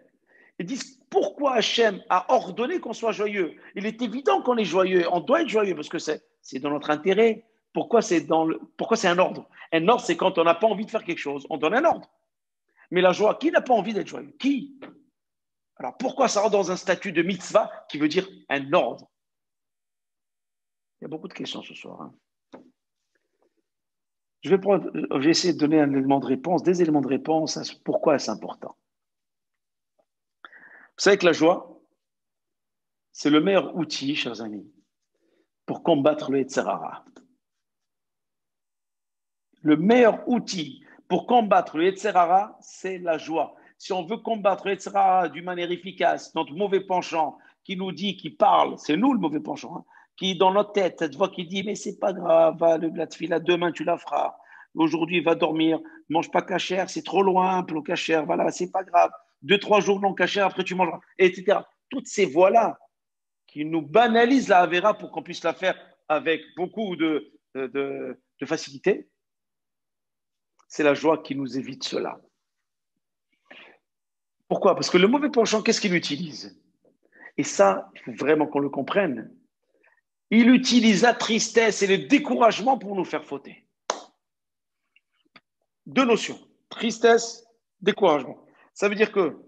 Ils disent pourquoi Hachem a ordonné qu'on soit joyeux? Il est évident qu'on est joyeux, on doit être joyeux parce que c'est dans notre intérêt. Pourquoi c'est un ordre? Un ordre, c'est quand on n'a pas envie de faire quelque chose, on donne un ordre. Mais la joie, qui n'a pas envie d'être joyeux? Qui? Alors pourquoi ça rentre dans un statut de mitzvah qui veut dire un ordre? Il y a beaucoup de questions ce soir. Hein. Je vais essayer de donner un élément de réponse, des éléments de réponse à pourquoi c'est important. Vous savez que la joie, c'est le meilleur outil, chers amis, pour combattre le Yetzer Hara. Le meilleur outil pour combattre le Yetzer Hara, c'est la joie. Si on veut combattre le Yetzer Hara d'une manière efficace, notre mauvais penchant qui nous dit, qui parle, c'est nous le mauvais penchant, hein, qui dans notre tête, cette voix qui dit, mais c'est pas grave, va, la tefila, demain tu la feras. Aujourd'hui, va dormir, mange pas cachère, c'est trop loin pour le cachère, voilà, c'est pas grave. 2-3 jours non cachère, après tu mangeras, etc. Toutes ces voix-là qui nous banalisent la Avera pour qu'on puisse la faire avec beaucoup de facilité, c'est la joie qui nous évite cela. Pourquoi? Parce que le mauvais penchant, qu'est-ce qu'il utilise? Et ça, il faut vraiment qu'on le comprenne. Il utilise la tristesse et le découragement pour nous faire fauter. Deux notions, tristesse, découragement. Ça veut dire que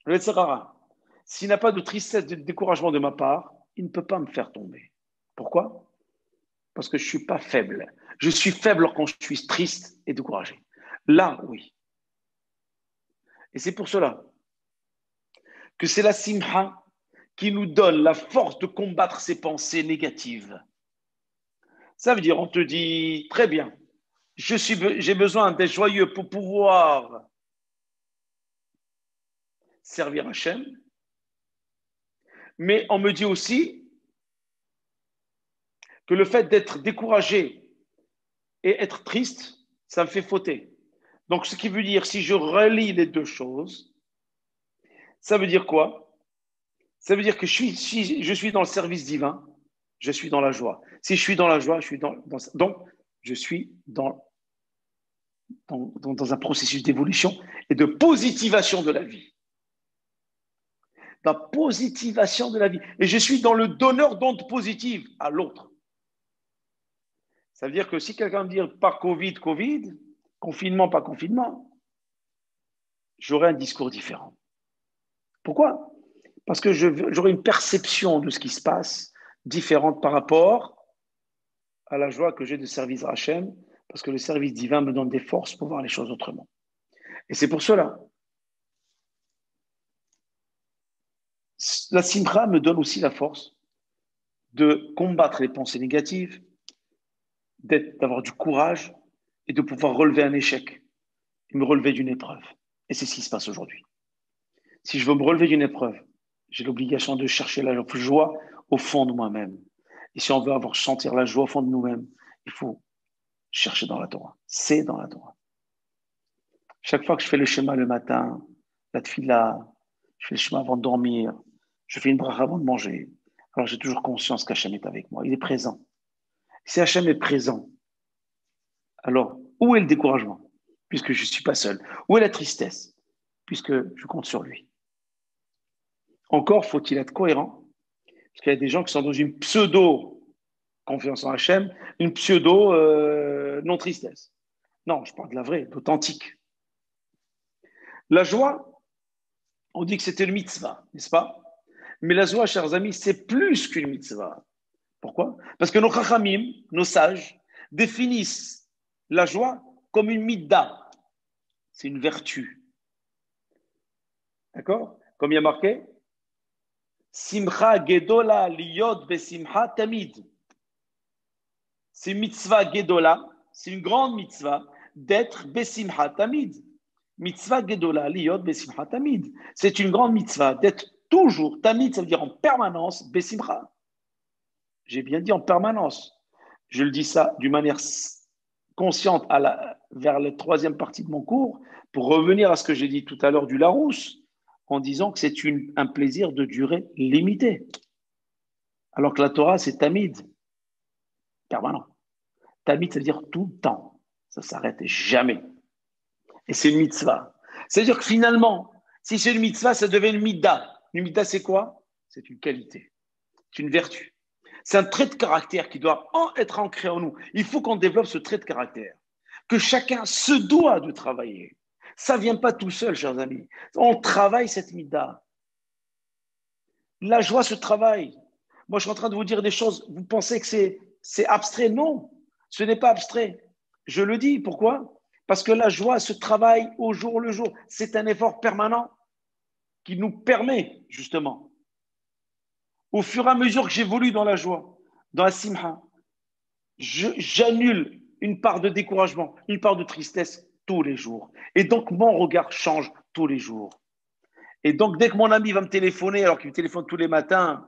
le Yetzer Hara, s'il n'a pas de tristesse, de découragement de ma part, il ne peut pas me faire tomber. Pourquoi? Parce que je ne suis pas faible. Je suis faible quand je suis triste et découragé. Là, oui. Et c'est pour cela que c'est la simha qui nous donne la force de combattre ces pensées négatives. Ça veut dire, on te dit, très bien, j'ai besoin d'être joyeux pour pouvoir servir Hachem, mais on me dit aussi que le fait d'être découragé et être triste, ça me fait fauter. Donc, ce qui veut dire, si je relie les deux choses, ça veut dire quoi? Ça veut dire que si je suis dans le service divin, je suis dans la joie. Si je suis dans la joie, je suis donc je suis dans un processus d'évolution et de positivation de la vie. La positivation de la vie. Et je suis dans le donneur d'ondes positives à l'autre. Ça veut dire que si quelqu'un me dit pas Covid, confinement, pas confinement, j'aurai un discours différent. Pourquoi? Parce que j'aurai une perception de ce qui se passe différente par rapport à la joie que j'ai de service à Hachem, parce que le service divin me donne des forces pour voir les choses autrement. Et c'est pour cela. La simcha me donne aussi la force de combattre les pensées négatives, d'avoir du courage et de pouvoir relever un échec et me relever d'une épreuve. Et c'est ce qui se passe aujourd'hui. Si je veux me relever d'une épreuve, j'ai l'obligation de chercher la joie au fond de moi-même. Et si on veut sentir la joie au fond de nous-mêmes, il faut chercher dans la Torah. C'est dans la Torah. Chaque fois que je fais le schéma le matin, la tefila, je fais le schéma avant de dormir, je fais une bracha avant de manger, alors j'ai toujours conscience qu'Hachem est avec moi. Il est présent. Si Hachem est présent, alors où est le découragement? Puisque je ne suis pas seul. Où est la tristesse? Puisque je compte sur lui. Encore faut-il être cohérent, parce qu'il y a des gens qui sont dans une pseudo-confiance en Hachem, une pseudo-non-tristesse. Non, je parle de la vraie, d'authentique. La joie, on dit que c'était une mitzvah, n'est-ce pas? Mais la joie, chers amis, c'est plus qu'une mitzvah. Pourquoi? Parce que nos chachamim, nos sages, définissent la joie comme une midda. C'est une vertu. D'accord? Comme il y a marqué, Simcha gedola liyod besimcha tamid. C'est une mitzvah gedola, c'est une grande mitzvah d'être besimcha tamid. Mitzvah gedola liyod besimcha tamid. C'est une grande mitzvah d'être toujours, tamid, ça veut dire en permanence, besimcha. J'ai bien dit en permanence. Je le dis ça d'une manière consciente vers la troisième partie de mon cours pour revenir à ce que j'ai dit tout à l'heure du Larousse en disant que c'est un plaisir de durée limitée. Alors que la Torah, c'est tamid, permanent. Tamid, ça veut dire tout le temps. Ça ne s'arrête jamais. Et c'est une mitzvah. C'est-à-dire que finalement, si c'est une mitzvah, ça devient une midda. Une midda, c'est quoi? C'est une qualité. C'est une vertu. C'est un trait de caractère qui doit être ancré en nous. Il faut qu'on développe ce trait de caractère. Que chacun se doit de travailler. Ça ne vient pas tout seul, chers amis. On travaille cette midda. La joie se travaille. Moi, je suis en train de vous dire des choses. Vous pensez que c'est abstrait? Non, ce n'est pas abstrait. Je le dis. Pourquoi? Parce que la joie se travaille au jour le jour. C'est un effort permanent qui nous permet, justement, au fur et à mesure que j'évolue dans la joie, dans la simha, j'annule une part de découragement, une part de tristesse tous les jours. Et donc, mon regard change tous les jours. Et donc, dès que mon ami va me téléphoner, alors qu'il me téléphone tous les matins,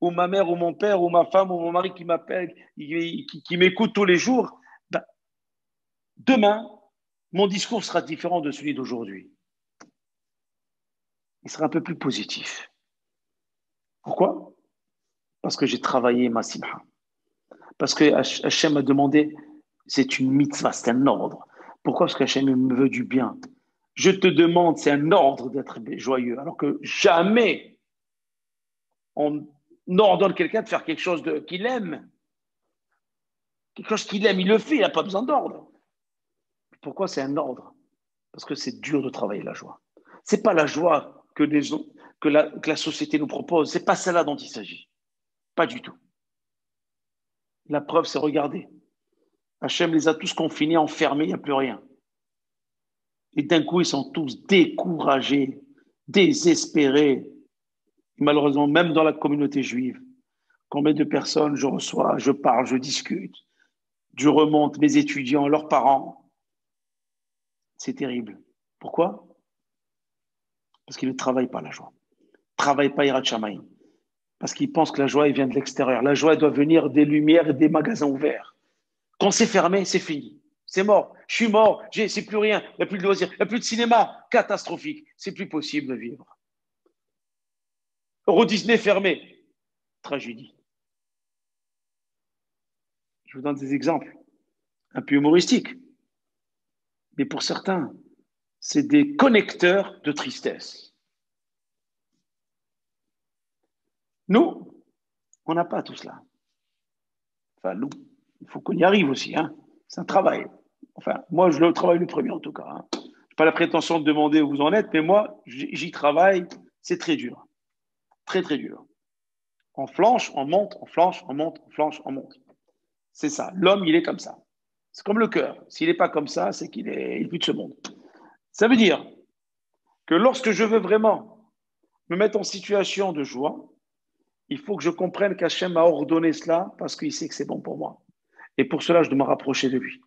ou ma mère, ou mon père, ou ma femme, ou mon mari qui m'appelle, qui m'écoute tous les jours, ben, demain, mon discours sera différent de celui d'aujourd'hui. Il sera un peu plus positif. Pourquoi? Parce que j'ai travaillé ma simha. Parce que Hachem m'a demandé, c'est une mitzvah, c'est un ordre. Pourquoi? Parce qu'Hachem me veut du bien. Je te demande, c'est un ordre d'être joyeux, alors que jamais on ordonne quelqu'un de faire quelque chose qu'il aime. Quelque chose qu'il aime, il le fait, il n'a pas besoin d'ordre. Pourquoi c'est un ordre? Parce que c'est dur de travailler la joie. Ce n'est pas la joie que la société nous propose, ce n'est pas celle-là dont il s'agit. Pas du tout. La preuve, c'est regarder. Hachem les a tous confinés, enfermés, il n'y a plus rien. Et d'un coup, ils sont tous découragés, désespérés. Malheureusement, même dans la communauté juive, combien de personnes je reçois, je parle, je discute, je remonte mes étudiants, leurs parents. C'est terrible. Pourquoi? Parce qu'ils ne travaillent pas la joie. Ils ne travaillent pas Yirat Shamayim. Parce qu'ils pensent que la joie elle vient de l'extérieur. La joie elle doit venir des lumières et des magasins ouverts. Quand c'est fermé, c'est fini. C'est mort. Je suis mort. C'est plus rien. Il n'y a plus de loisirs. Il n'y a plus de cinéma. Catastrophique. C'est plus possible de vivre. Euro Disney fermé. Tragédie. Je vous donne des exemples un peu humoristiques. Mais pour certains, c'est des connecteurs de tristesse. Nous, on n'a pas tout cela. Enfin, nous, il faut qu'on y arrive aussi. Hein. C'est un travail. Enfin, moi, je le travaille le premier en tout cas. Hein. Je n'ai pas la prétention de demander où vous en êtes, mais moi, j'y travaille. C'est très dur. Très, très dur. On flanche, on monte, on flanche, on monte, on flanche, on monte. C'est ça. L'homme, il est comme ça. C'est comme le cœur. S'il n'est pas comme ça, c'est qu'il est plus de ce monde. Ça veut dire que lorsque je veux vraiment me mettre en situation de joie, il faut que je comprenne qu'Hachem m'a ordonné cela parce qu'il sait que c'est bon pour moi. Et pour cela, je dois me rapprocher de lui.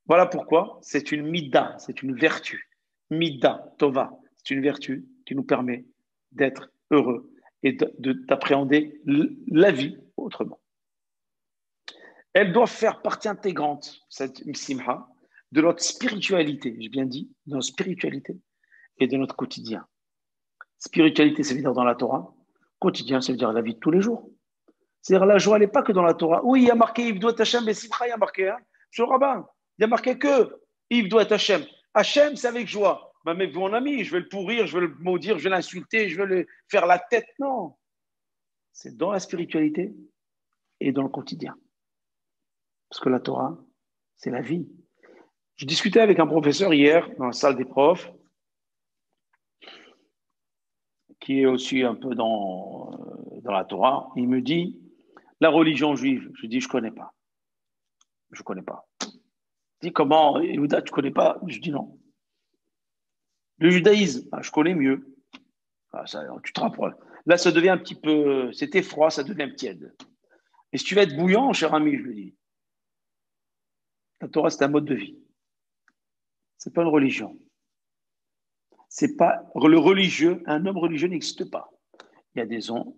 Voilà pourquoi c'est une midda, c'est une vertu. Midda, tova, c'est une vertu qui nous permet d'être heureux et d'appréhender la vie autrement. Elle doit faire partie intégrante, cette simha, de notre spiritualité, j'ai bien dit, de notre spiritualité et de notre quotidien. Spiritualité, ça veut dire dans la Torah. Quotidien, ça veut dire la vie de tous les jours. C'est-à-dire la joie, elle n'est pas que dans la Torah. Oui, il y a marqué Yves doit Hachem, mais Simcha, il y a marqué, hein, sur le rabbin. Il y a marqué que Yves doit Hachem. Hachem, c'est avec joie. Ben, mais mon ami, je vais le pourrir, je vais le maudire, je vais l'insulter, je vais le faire la tête. Non. C'est dans la spiritualité et dans le quotidien. Parce que la Torah, c'est la vie. Je discutais avec un professeur hier dans la salle des profs, qui est aussi un peu dans la Torah. Il me dit, la religion juive, je dis, je ne connais pas. Je ne connais pas. Il dit, comment, Yehuda, tu ne connais pas? Je dis non. Le judaïsme, je connais mieux. Ça, tu te rapproches. Là, ça devient un petit peu, c'était froid, ça devient tiède. Et si tu veux être bouillant, cher ami, je lui dis, la Torah, c'est un mode de vie. C'est pas une religion. C'est pas le religieux, un homme religieux n'existe pas. Il y a des hommes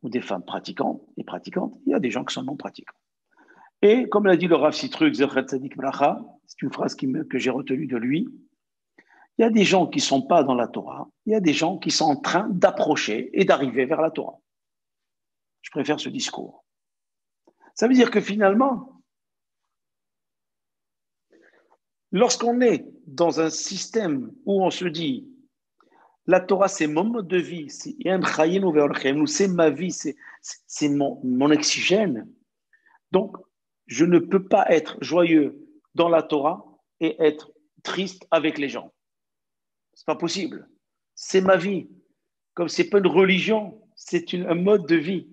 ou des femmes pratiquantes et pratiquantes, il y a des gens qui sont non pratiquants. Et comme l'a dit le Rav Sitruk, Zechet Tzadik Melacha, c'est une phrase que j'ai retenue de lui, il y a des gens qui ne sont pas dans la Torah, il y a des gens qui sont en train d'approcher et d'arriver vers la Torah. Je préfère ce discours. Ça veut dire que finalement, Lorsqu'on est dans un système où on se dit, la Torah, c'est mon mode de vie, c'est ma vie, c'est mon oxygène. Donc, je ne peux pas être joyeux dans la Torah et être triste avec les gens. C'est pas possible. C'est ma vie. Comme c'est pas une religion, c'est un mode de vie.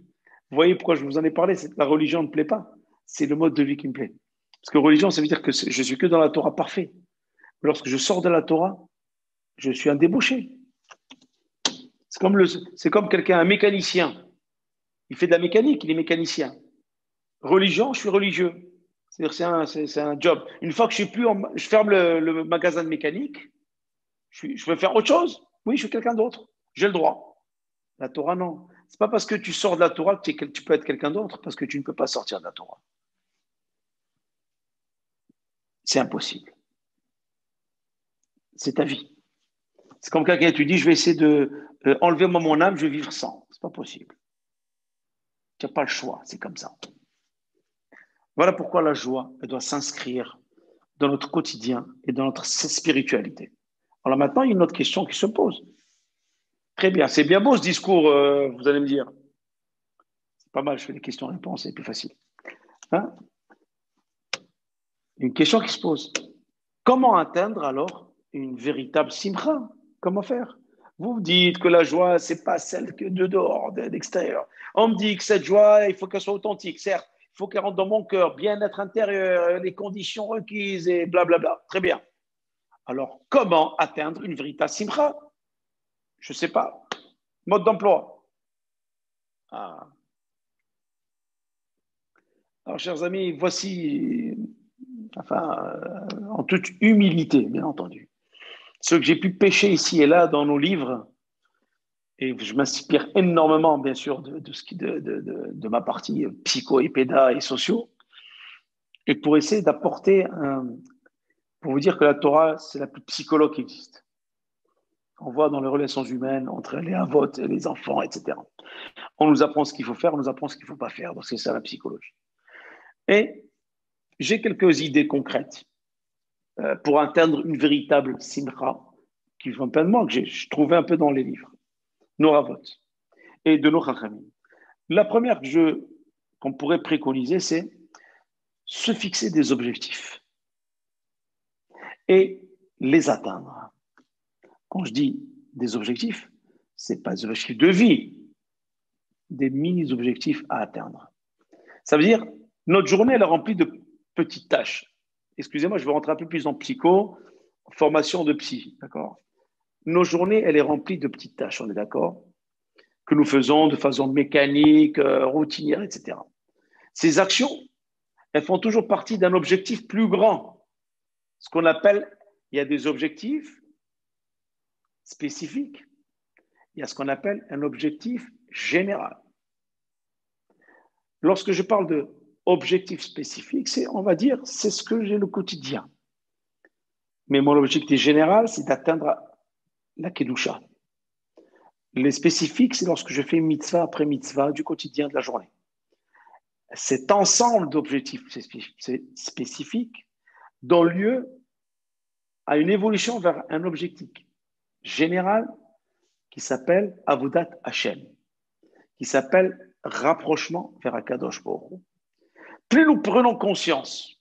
Vous voyez pourquoi je vous en ai parlé, c'est que la religion ne me plaît pas. C'est le mode de vie qui me plaît. Parce que religion, ça veut dire que je suis que dans la Torah parfait. Lorsque je sors de la Torah, je suis un débauché. C'est comme quelqu'un, un mécanicien. Il fait de la mécanique, il est mécanicien. Religion, je suis religieux. C'est-à-dire c'est un job. Une fois que je ferme le magasin de mécanique, je peux faire autre chose. Oui, je suis quelqu'un d'autre. J'ai le droit. La Torah, non. C'est pas parce que tu sors de la Torah que tu peux être quelqu'un d'autre, parce que tu ne peux pas sortir de la Torah. C'est impossible. C'est ta vie. C'est comme quelqu'un qui dit, je vais essayer de enlever mon âme, je vais vivre sans. C'est pas possible. Tu n'as pas le choix, c'est comme ça. Voilà pourquoi la joie, elle doit s'inscrire dans notre quotidien et dans notre spiritualité. Alors maintenant, il y a une autre question qui se pose. Très bien, c'est bien beau ce discours, vous allez me dire. C'est pas mal, je fais des questions-réponses, c'est plus facile. Hein? Une question qui se pose. Comment atteindre alors une véritable simcha? Comment faire? Vous me dites que la joie, c'est pas celle que de dehors, d'extérieur. On me dit que cette joie, il faut qu'elle soit authentique, certes. Il faut qu'elle rentre dans mon cœur, bien-être intérieur, les conditions requises et blablabla. Très bien. Alors, comment atteindre une véritable simcha? Je ne sais pas. Mode d'emploi. Ah. Alors, chers amis, voici, en toute humilité, bien entendu, ce que j'ai pu pêcher ici et là dans nos livres, et je m'inspire énormément, bien sûr, de ma partie psycho et péda et sociaux, et pour essayer pour vous dire que la Torah, c'est la plus psychologue qui existe. On voit dans les relations humaines entre les avots et les enfants, etc. On nous apprend ce qu'il faut faire, on nous apprend ce qu'il ne faut pas faire. Donc, c'est ça la psychologie. Et j'ai quelques idées concrètes pour atteindre une véritable simcha, qui font plein de mots, que je trouvais un peu dans les livres, nos ravot et de nos chachamim. La première qu'on pourrait préconiser, c'est se fixer des objectifs et les atteindre. Quand je dis des objectifs, ce n'est pas des objectifs de vie, des mini-objectifs à atteindre. Ça veut dire, notre journée, elle est remplie de petites tâches. Excusez-moi, je vais rentrer un peu plus en psycho, formation de psy, d'accord? Nos journées, elle est remplie de petites tâches, on est d'accord? Que nous faisons de façon mécanique, routinière, etc. Ces actions, elles font toujours partie d'un objectif plus grand. Ce qu'on appelle, il y a des objectifs spécifiques, il y a ce qu'on appelle un objectif général. Lorsque je parle de objectif spécifique, on va dire, c'est ce que j'ai le quotidien. Mais mon objectif général, c'est d'atteindre la Kedusha. Les spécifiques, c'est lorsque je fais mitzvah après mitzvah du quotidien de la journée. Cet ensemble d'objectifs spécifiques donne lieu à une évolution vers un objectif général qui s'appelle Avodat Hashem, qui s'appelle rapprochement vers Akadosh Baruch Hu. Plus nous prenons conscience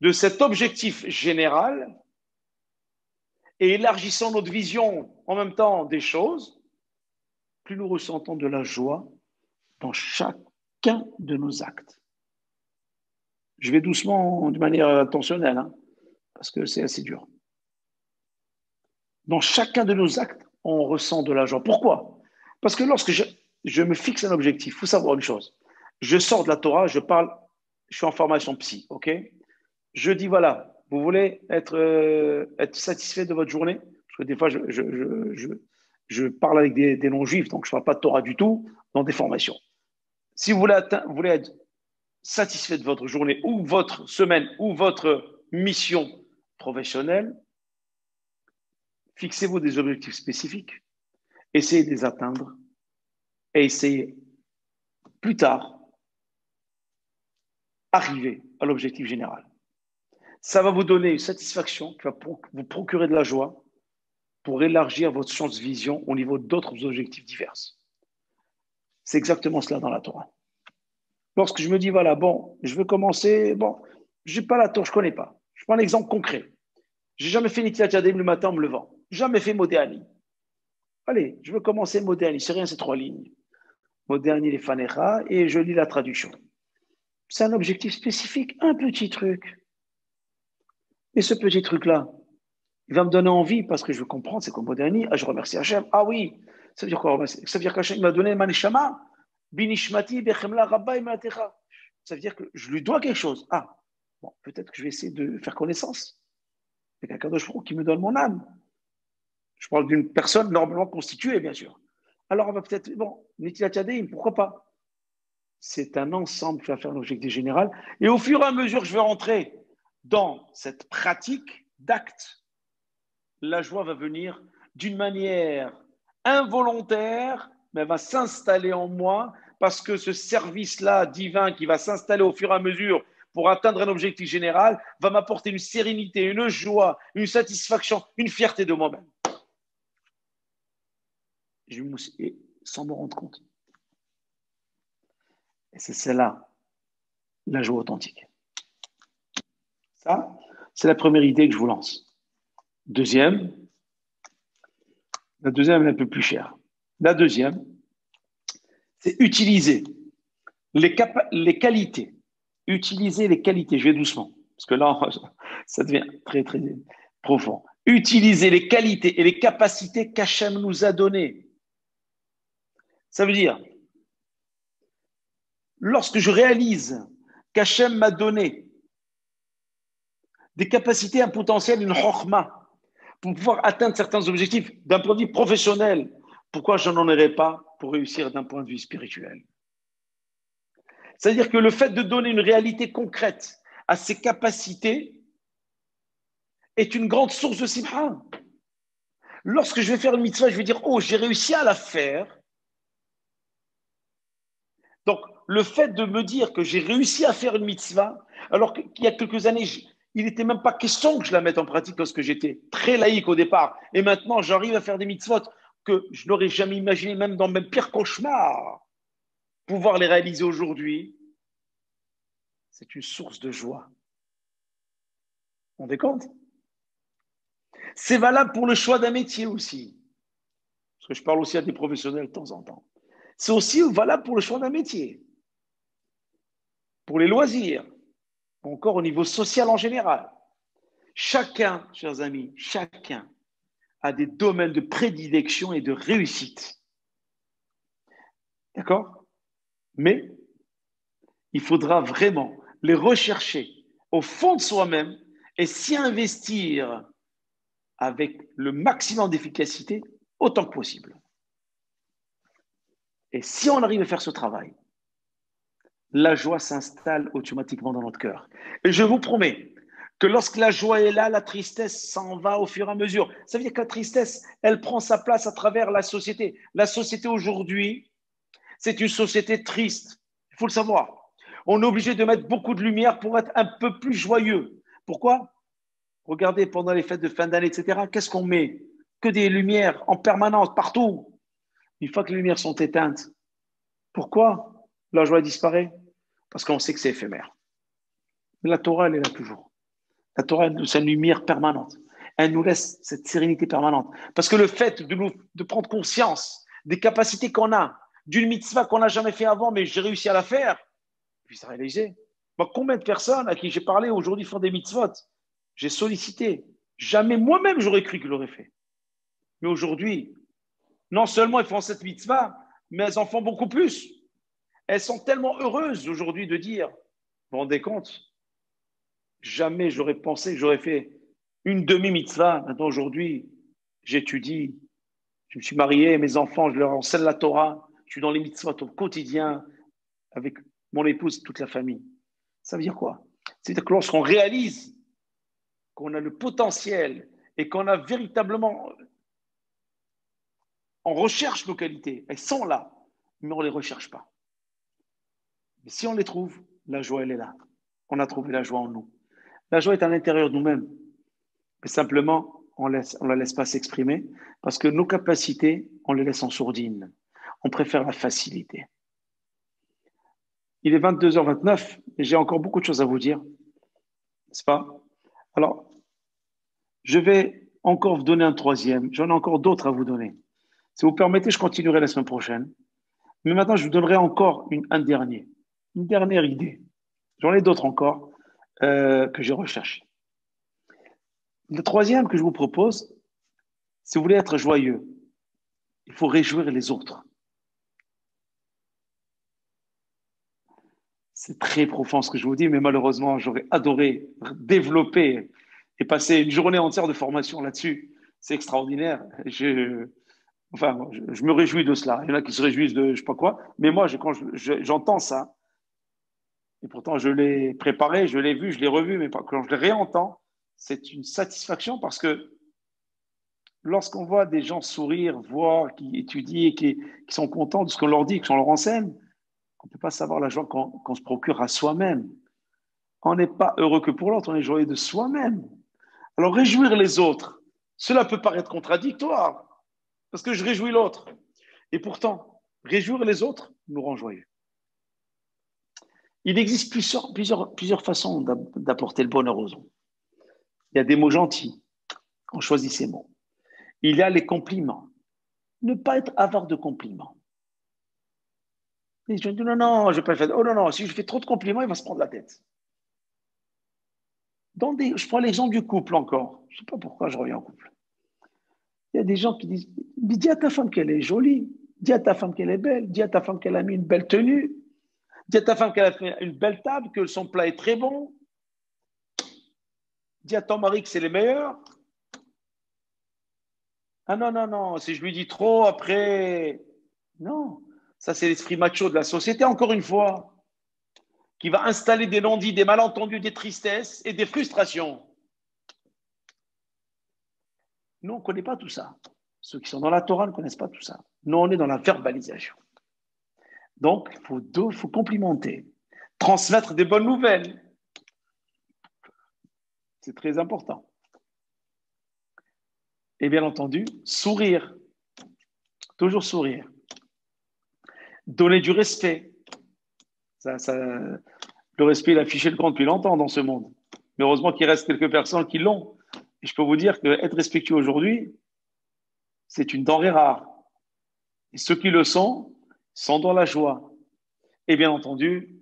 de cet objectif général et élargissons notre vision en même temps des choses, plus nous ressentons de la joie dans chacun de nos actes. Je vais doucement, de manière intentionnelle, parce que c'est assez dur. Dans chacun de nos actes, on ressent de la joie. Pourquoi? Parce que lorsque je me fixe un objectif, il faut savoir une chose. Je sors de la Torah, je suis en formation psy, ok? Je dis, voilà, vous voulez être satisfait de votre journée? Parce que des fois, je parle avec des non-juifs, donc je ne parle pas de Torah du tout dans des formations. Si vous voulez être satisfait de votre journée ou votre semaine ou votre mission professionnelle, fixez-vous des objectifs spécifiques, essayez de les atteindre et essayez plus tard arriver à l'objectif général. Ça va vous donner une satisfaction qui va vous procurer de la joie pour élargir votre champ de vision au niveau d'autres objectifs divers. C'est exactement cela dans la Torah. Lorsque je me dis, voilà, bon, je veux commencer, bon, je n'ai pas la Torah, je ne connais pas. Je prends un exemple concret. Je n'ai jamais fait Nitilat Yadayim le matin en me levant. Jamais fait Modéani. Allez, je veux commencer Modéani. C'est rien, c'est 3 lignes. Modéani les Fanecha et je lis la traduction. C'est un objectif spécifique, un petit truc. Et ce petit truc-là, il va me donner envie parce que je veux comprendre, c'est comme Modéani. Ah, je remercie Hachem. Ah oui, ça veut dire quoi? Ça veut dire qu'Hachem m'a donné Maneshama, Binishmati, Bechemla, Rabba, Matecha. Ça veut dire que je lui dois quelque chose. Ah, bon, peut-être que je vais essayer de faire connaissance avec un Kadosh Baruch Hu qui me donne mon âme. Je parle d'une personne normalement constituée, bien sûr. Alors, on va peut-être, bon, Nitilat Yadayim, pourquoi pas? C'est un ensemble qui va faire l'objectif général. Et au fur et à mesure que je vais rentrer dans cette pratique d'acte, la joie va venir d'une manière involontaire, mais elle va s'installer en moi parce que ce service-là divin qui va s'installer au fur et à mesure pour atteindre un objectif général va m'apporter une sérénité, une joie, une satisfaction, une fierté de moi-même. Je me suis, sans me rendre compte. Et c'est celle-là, la joie authentique. Ça, c'est la première idée que je vous lance. Deuxième, la deuxième est un peu plus chère. La deuxième, c'est utiliser les qualités. Utiliser les qualités. Je vais doucement, parce que là, ça devient très, très profond. Utiliser les qualités et les capacités qu'Hachem nous a données. Ça veut dire, lorsque je réalise qu'Hachem m'a donné des capacités, un potentiel, une chokhma, pour pouvoir atteindre certains objectifs d'un point de vue professionnel, pourquoi je n'en aurais pas pour réussir d'un point de vue spirituel? C'est-à-dire que le fait de donner une réalité concrète à ces capacités est une grande source de simha. Lorsque je vais faire une mitzvah, je vais dire, oh, j'ai réussi à la faire. Donc, le fait de me dire que j'ai réussi à faire une mitzvah, alors qu'il y a quelques années, il n'était même pas question que je la mette en pratique parce que j'étais très laïque au départ. Et maintenant, j'arrive à faire des mitzvot que je n'aurais jamais imaginé, même dans mes pires cauchemars, pouvoir les réaliser aujourd'hui. C'est une source de joie. On décompte? C'est valable pour le choix d'un métier aussi. Parce que je parle aussi à des professionnels de temps en temps. C'est aussi valable pour le choix d'un métier. Pour les loisirs. Encore au niveau social en général. Chacun, chers amis, chacun a des domaines de prédilection et de réussite. D'accord? Mais il faudra vraiment les rechercher au fond de soi-même et s'y investir avec le maximum d'efficacité autant que possible. Et si on arrive à faire ce travail, la joie s'installe automatiquement dans notre cœur. Et je vous promets que lorsque la joie est là, la tristesse s'en va au fur et à mesure. Ça veut dire que la tristesse, elle prend sa place à travers la société. La société aujourd'hui, c'est une société triste. Il faut le savoir. On est obligé de mettre beaucoup de lumière pour être un peu plus joyeux. Pourquoi? Regardez, pendant les fêtes de fin d'année, etc., qu'est-ce qu'on met? Que des lumières en permanence, partout. Une fois que les lumières sont éteintes, pourquoi la joie disparaît? Parce qu'on sait que c'est éphémère. Mais la Torah, elle est là toujours. La Torah, c'est une lumière permanente. Elle nous laisse cette sérénité permanente. Parce que le fait de prendre conscience des capacités qu'on a, d'une mitzvah qu'on n'a jamais fait avant, mais j'ai réussi à la faire, puis ça réalisé. Moi, combien de personnes à qui j'ai parlé aujourd'hui font des mitzvot? J'ai sollicité. Jamais moi-même j'aurais cru qu'ils l'auraient fait. Mais aujourd'hui, non seulement ils font cette mitzvah, mais elles en font beaucoup plus. Elles sont tellement heureuses aujourd'hui de dire, vous vous rendez compte, jamais j'aurais pensé que j'aurais fait une demi-mitzvah. Maintenant, aujourd'hui, j'étudie, je me suis marié, mes enfants, je leur enseigne la Torah, je suis dans les mitzvot au quotidien avec mon épouse, toute la famille. Ça veut dire quoi? C'est-à-dire que lorsqu'on réalise qu'on a le potentiel et qu'on a véritablement, on recherche nos qualités, elles sont là, mais on ne les recherche pas. Mais si on les trouve, la joie, elle est là. On a trouvé la joie en nous. La joie est à l'intérieur de nous-mêmes. Mais simplement, on ne la laisse pas s'exprimer parce que nos capacités, on les laisse en sourdine. On préfère la facilité. Il est 22h29 et j'ai encore beaucoup de choses à vous dire, n'est-ce pas? Alors, je vais encore vous donner un troisième. J'en ai encore d'autres à vous donner. Si vous permettez, je continuerai la semaine prochaine. Mais maintenant, je vous donnerai encore une dernière idée. J'en ai d'autres encore que j'ai recherchées. Le troisième que je vous propose, si vous voulez être joyeux, il faut réjouir les autres. C'est très profond ce que je vous dis, mais malheureusement, j'aurais adoré développer et passer une journée entière de formation là-dessus. C'est extraordinaire. Je me réjouis de cela. Il y en a qui se réjouissent de je ne sais pas quoi, mais moi, quand j'entends ça, et pourtant je l'ai préparé, je l'ai vu, je l'ai revu, mais quand je le réentends, c'est une satisfaction parce que lorsqu'on voit des gens sourire, voir, qui étudient, qui sont contents de ce qu'on leur dit, qu'on leur enseigne, on ne peut pas savoir la joie qu'on se procure à soi-même. On n'est pas heureux que pour l'autre, on est joyeux de soi-même. Alors réjouir les autres, cela peut paraître contradictoire, parce que je réjouis l'autre. Et pourtant, réjouir les autres nous rend joyeux. Il existe plusieurs façons d'apporter le bonheur aux autres. Il y a des mots gentils, on choisit ces mots. Il y a les compliments. Ne pas être avare de compliments. Et je dis non, je vais pas le faire. Oh non, si je fais trop de compliments, il va se prendre la tête. Je prends l'exemple du couple encore. Je ne sais pas pourquoi je reviens au couple. Il y a des gens qui disent, dis à ta femme qu'elle est jolie, dis à ta femme qu'elle est belle, dis à ta femme qu'elle a mis une belle tenue, dis à ta femme qu'elle a fait une belle table, que son plat est très bon, dis à ton mari que c'est les meilleurs. Ah non, si je lui dis trop, après... Non, ça c'est l'esprit macho de la société, encore une fois, qui va installer des non-dits, des malentendus, des tristesses et des frustrations. Nous, on ne connaît pas tout ça. Ceux qui sont dans la Torah ne connaissent pas tout ça. Nous, on est dans la verbalisation. Donc, il faut complimenter, transmettre des bonnes nouvelles. C'est très important. Et bien entendu, sourire. Toujours sourire. Donner du respect. Le respect, il a affiché le compte depuis longtemps dans ce monde. Mais heureusement qu'il reste quelques personnes qui l'ont. Et je peux vous dire qu'être respectueux aujourd'hui, c'est une denrée rare. Et ceux qui le sont dans la joie. Et bien entendu,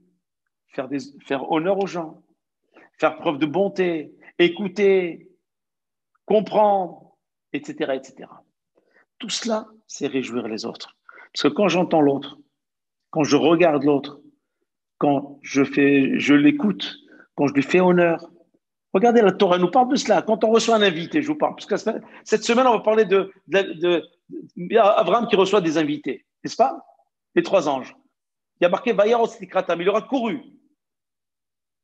faire honneur aux gens, faire preuve de bonté, écouter, comprendre, etc., etc. Tout cela, c'est réjouir les autres. Parce que quand j'entends l'autre, quand je regarde l'autre, quand je l'écoute, quand je lui fais honneur, regardez, la Torah nous parle de cela. Quand on reçoit un invité, je vous parle, parce que cette semaine, on va parler d'Abraham qui reçoit des invités, n'est-ce pas? Les trois anges. Il y a marqué Vayaros Tikratam, il aura couru.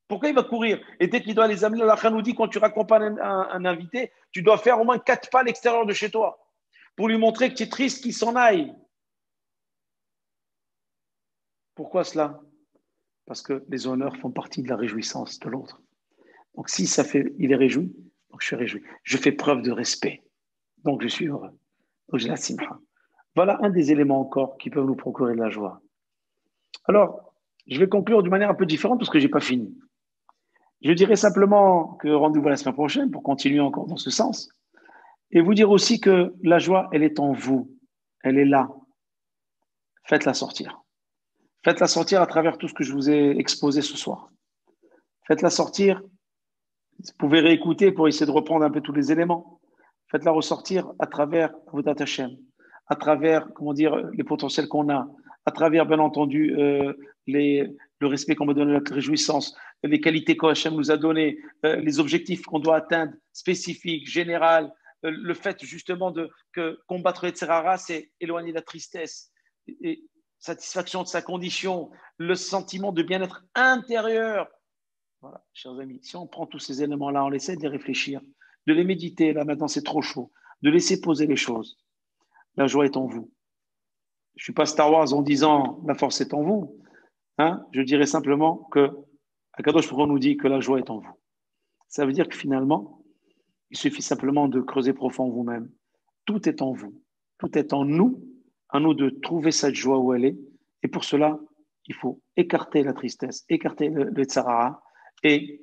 Pourquoi il va courir? Et dès qu'il doit les amener, la nous dit quand tu raccompagnes un invité, tu dois faire au moins 4 pas à l'extérieur de chez toi pour lui montrer que tu es triste qu'il s'en aille. Pourquoi cela? Parce que les honneurs font partie de la réjouissance de l'autre. Donc si il est réjoui, donc je suis réjoui. Je fais preuve de respect. Donc je suis heureux. Donc j'ai la simha. Voilà un des éléments encore qui peuvent nous procurer de la joie. Alors, je vais conclure d'une manière un peu différente parce que je n'ai pas fini. Je dirais simplement que rendez-vous la semaine prochaine pour continuer encore dans ce sens. Et vous dire aussi que la joie, elle est en vous. Elle est là. Faites-la sortir. Faites-la sortir à travers tout ce que je vous ai exposé ce soir. Faites-la sortir. Vous pouvez réécouter pour essayer de reprendre un peu tous les éléments. Faites-la ressortir à travers vos Hashem, à travers, les potentiels qu'on a, à travers, bien entendu, le respect qu'on me donne, la réjouissance, les qualités qu'Hachem nous a données, les objectifs qu'on doit atteindre, spécifiques, généraux, le fait justement que combattre les Tzerara, c'est éloigner la tristesse, et satisfaction de sa condition, le sentiment de bien-être intérieur. Voilà, chers amis, si on prend tous ces éléments-là, on essaie de les réfléchir, de les méditer, là maintenant c'est trop chaud, de laisser poser les choses. La joie est en vous. Je ne suis pas Star Wars en disant la force est en vous. Hein, je dirais simplement que Akadosh Baruch Hu nous dit que la joie est en vous. Ça veut dire que finalement, il suffit simplement de creuser profond vous-même. Tout est en vous, tout est en nous, à nous de trouver cette joie où elle est. Et pour cela, il faut écarter la tristesse, écarter le tsarara et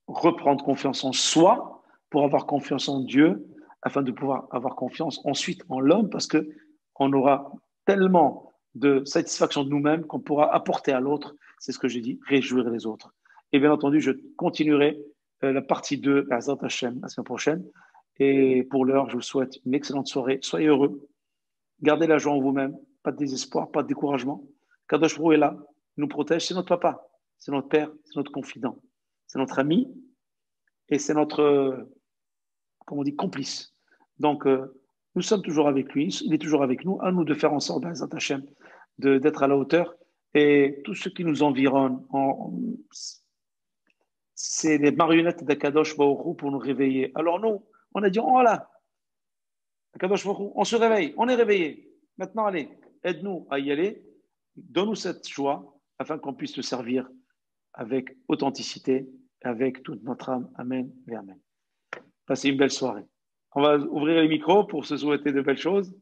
reprendre confiance en soi pour avoir confiance en Dieu, afin de pouvoir avoir confiance ensuite en l'homme, parce que on aura tellement de satisfaction de nous-mêmes qu'on pourra apporter à l'autre, c'est ce que j'ai dit, réjouir les autres. Et bien entendu, je continuerai la partie 2, la semaine prochaine. Et pour l'heure, je vous souhaite une excellente soirée. Soyez heureux. Gardez la joie en vous-même. Pas de désespoir, pas de découragement. Kadosh Baruch est là, il nous protège. C'est notre papa, c'est notre père, c'est notre confident, c'est notre ami et c'est notre, comme on dit, complice. Donc, nous sommes toujours avec lui. Il est toujours avec nous. À nous de faire en sorte, d'être à la hauteur. Et tout ce qui nous environne, c'est les marionnettes d'Akadosh Baruch Hu pour nous réveiller. Alors nous, on a dit, oh là, Akadosh Baruch Hu, on se réveille, on est réveillé. Maintenant, allez, aide-nous à y aller. Donne-nous cette joie afin qu'on puisse te servir avec authenticité, avec toute notre âme. Amen et Amen. Passez une belle soirée. On va ouvrir les micros pour se souhaiter de belles choses.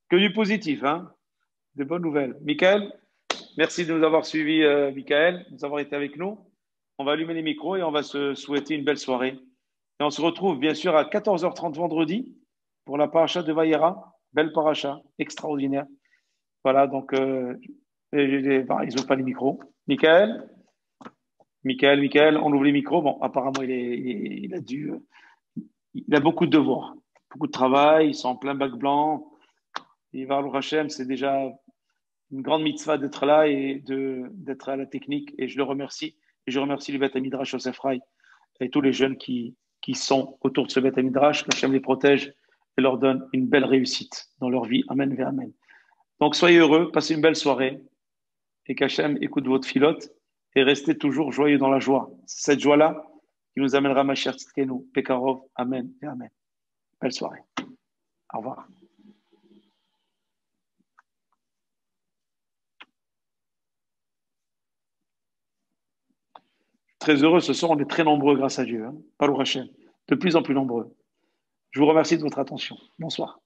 Que du positif, hein? De bonnes nouvelles. Michael, merci de nous avoir suivis, Michael, de nous avoir été avec nous. On va allumer les micros et on va se souhaiter une belle soirée. Et on se retrouve bien sûr à 14h30 vendredi pour la paracha de Vayera. Belle paracha, extraordinaire. Voilà, donc ils n'ont pas les micros. Michael, on ouvre les micros. Bon, apparemment, il a beaucoup de devoirs, beaucoup de travail. Ils sont en plein bac blanc. Et Baruch Hashem, c'est déjà une grande mitzvah d'être là et d'être à la technique. Et je le remercie. Et je remercie le Beth Midrash Yosef Rai et tous les jeunes qui sont autour de ce Beth Midrash. Que Hashem les protège et leur donne une belle réussite dans leur vie. Amen ve Amen. Donc soyez heureux, passez une belle soirée et qu'Hachem écoute votre filote et restez toujours joyeux dans la joie. C'est cette joie-là qui nous amènera Mashiach Tzidkenu, Pekarov. Amen et Amen. Belle soirée. Au revoir. Très heureux ce soir, on est très nombreux grâce à Dieu. Baruch Hashem, de plus en plus nombreux. Je vous remercie de votre attention. Bonsoir.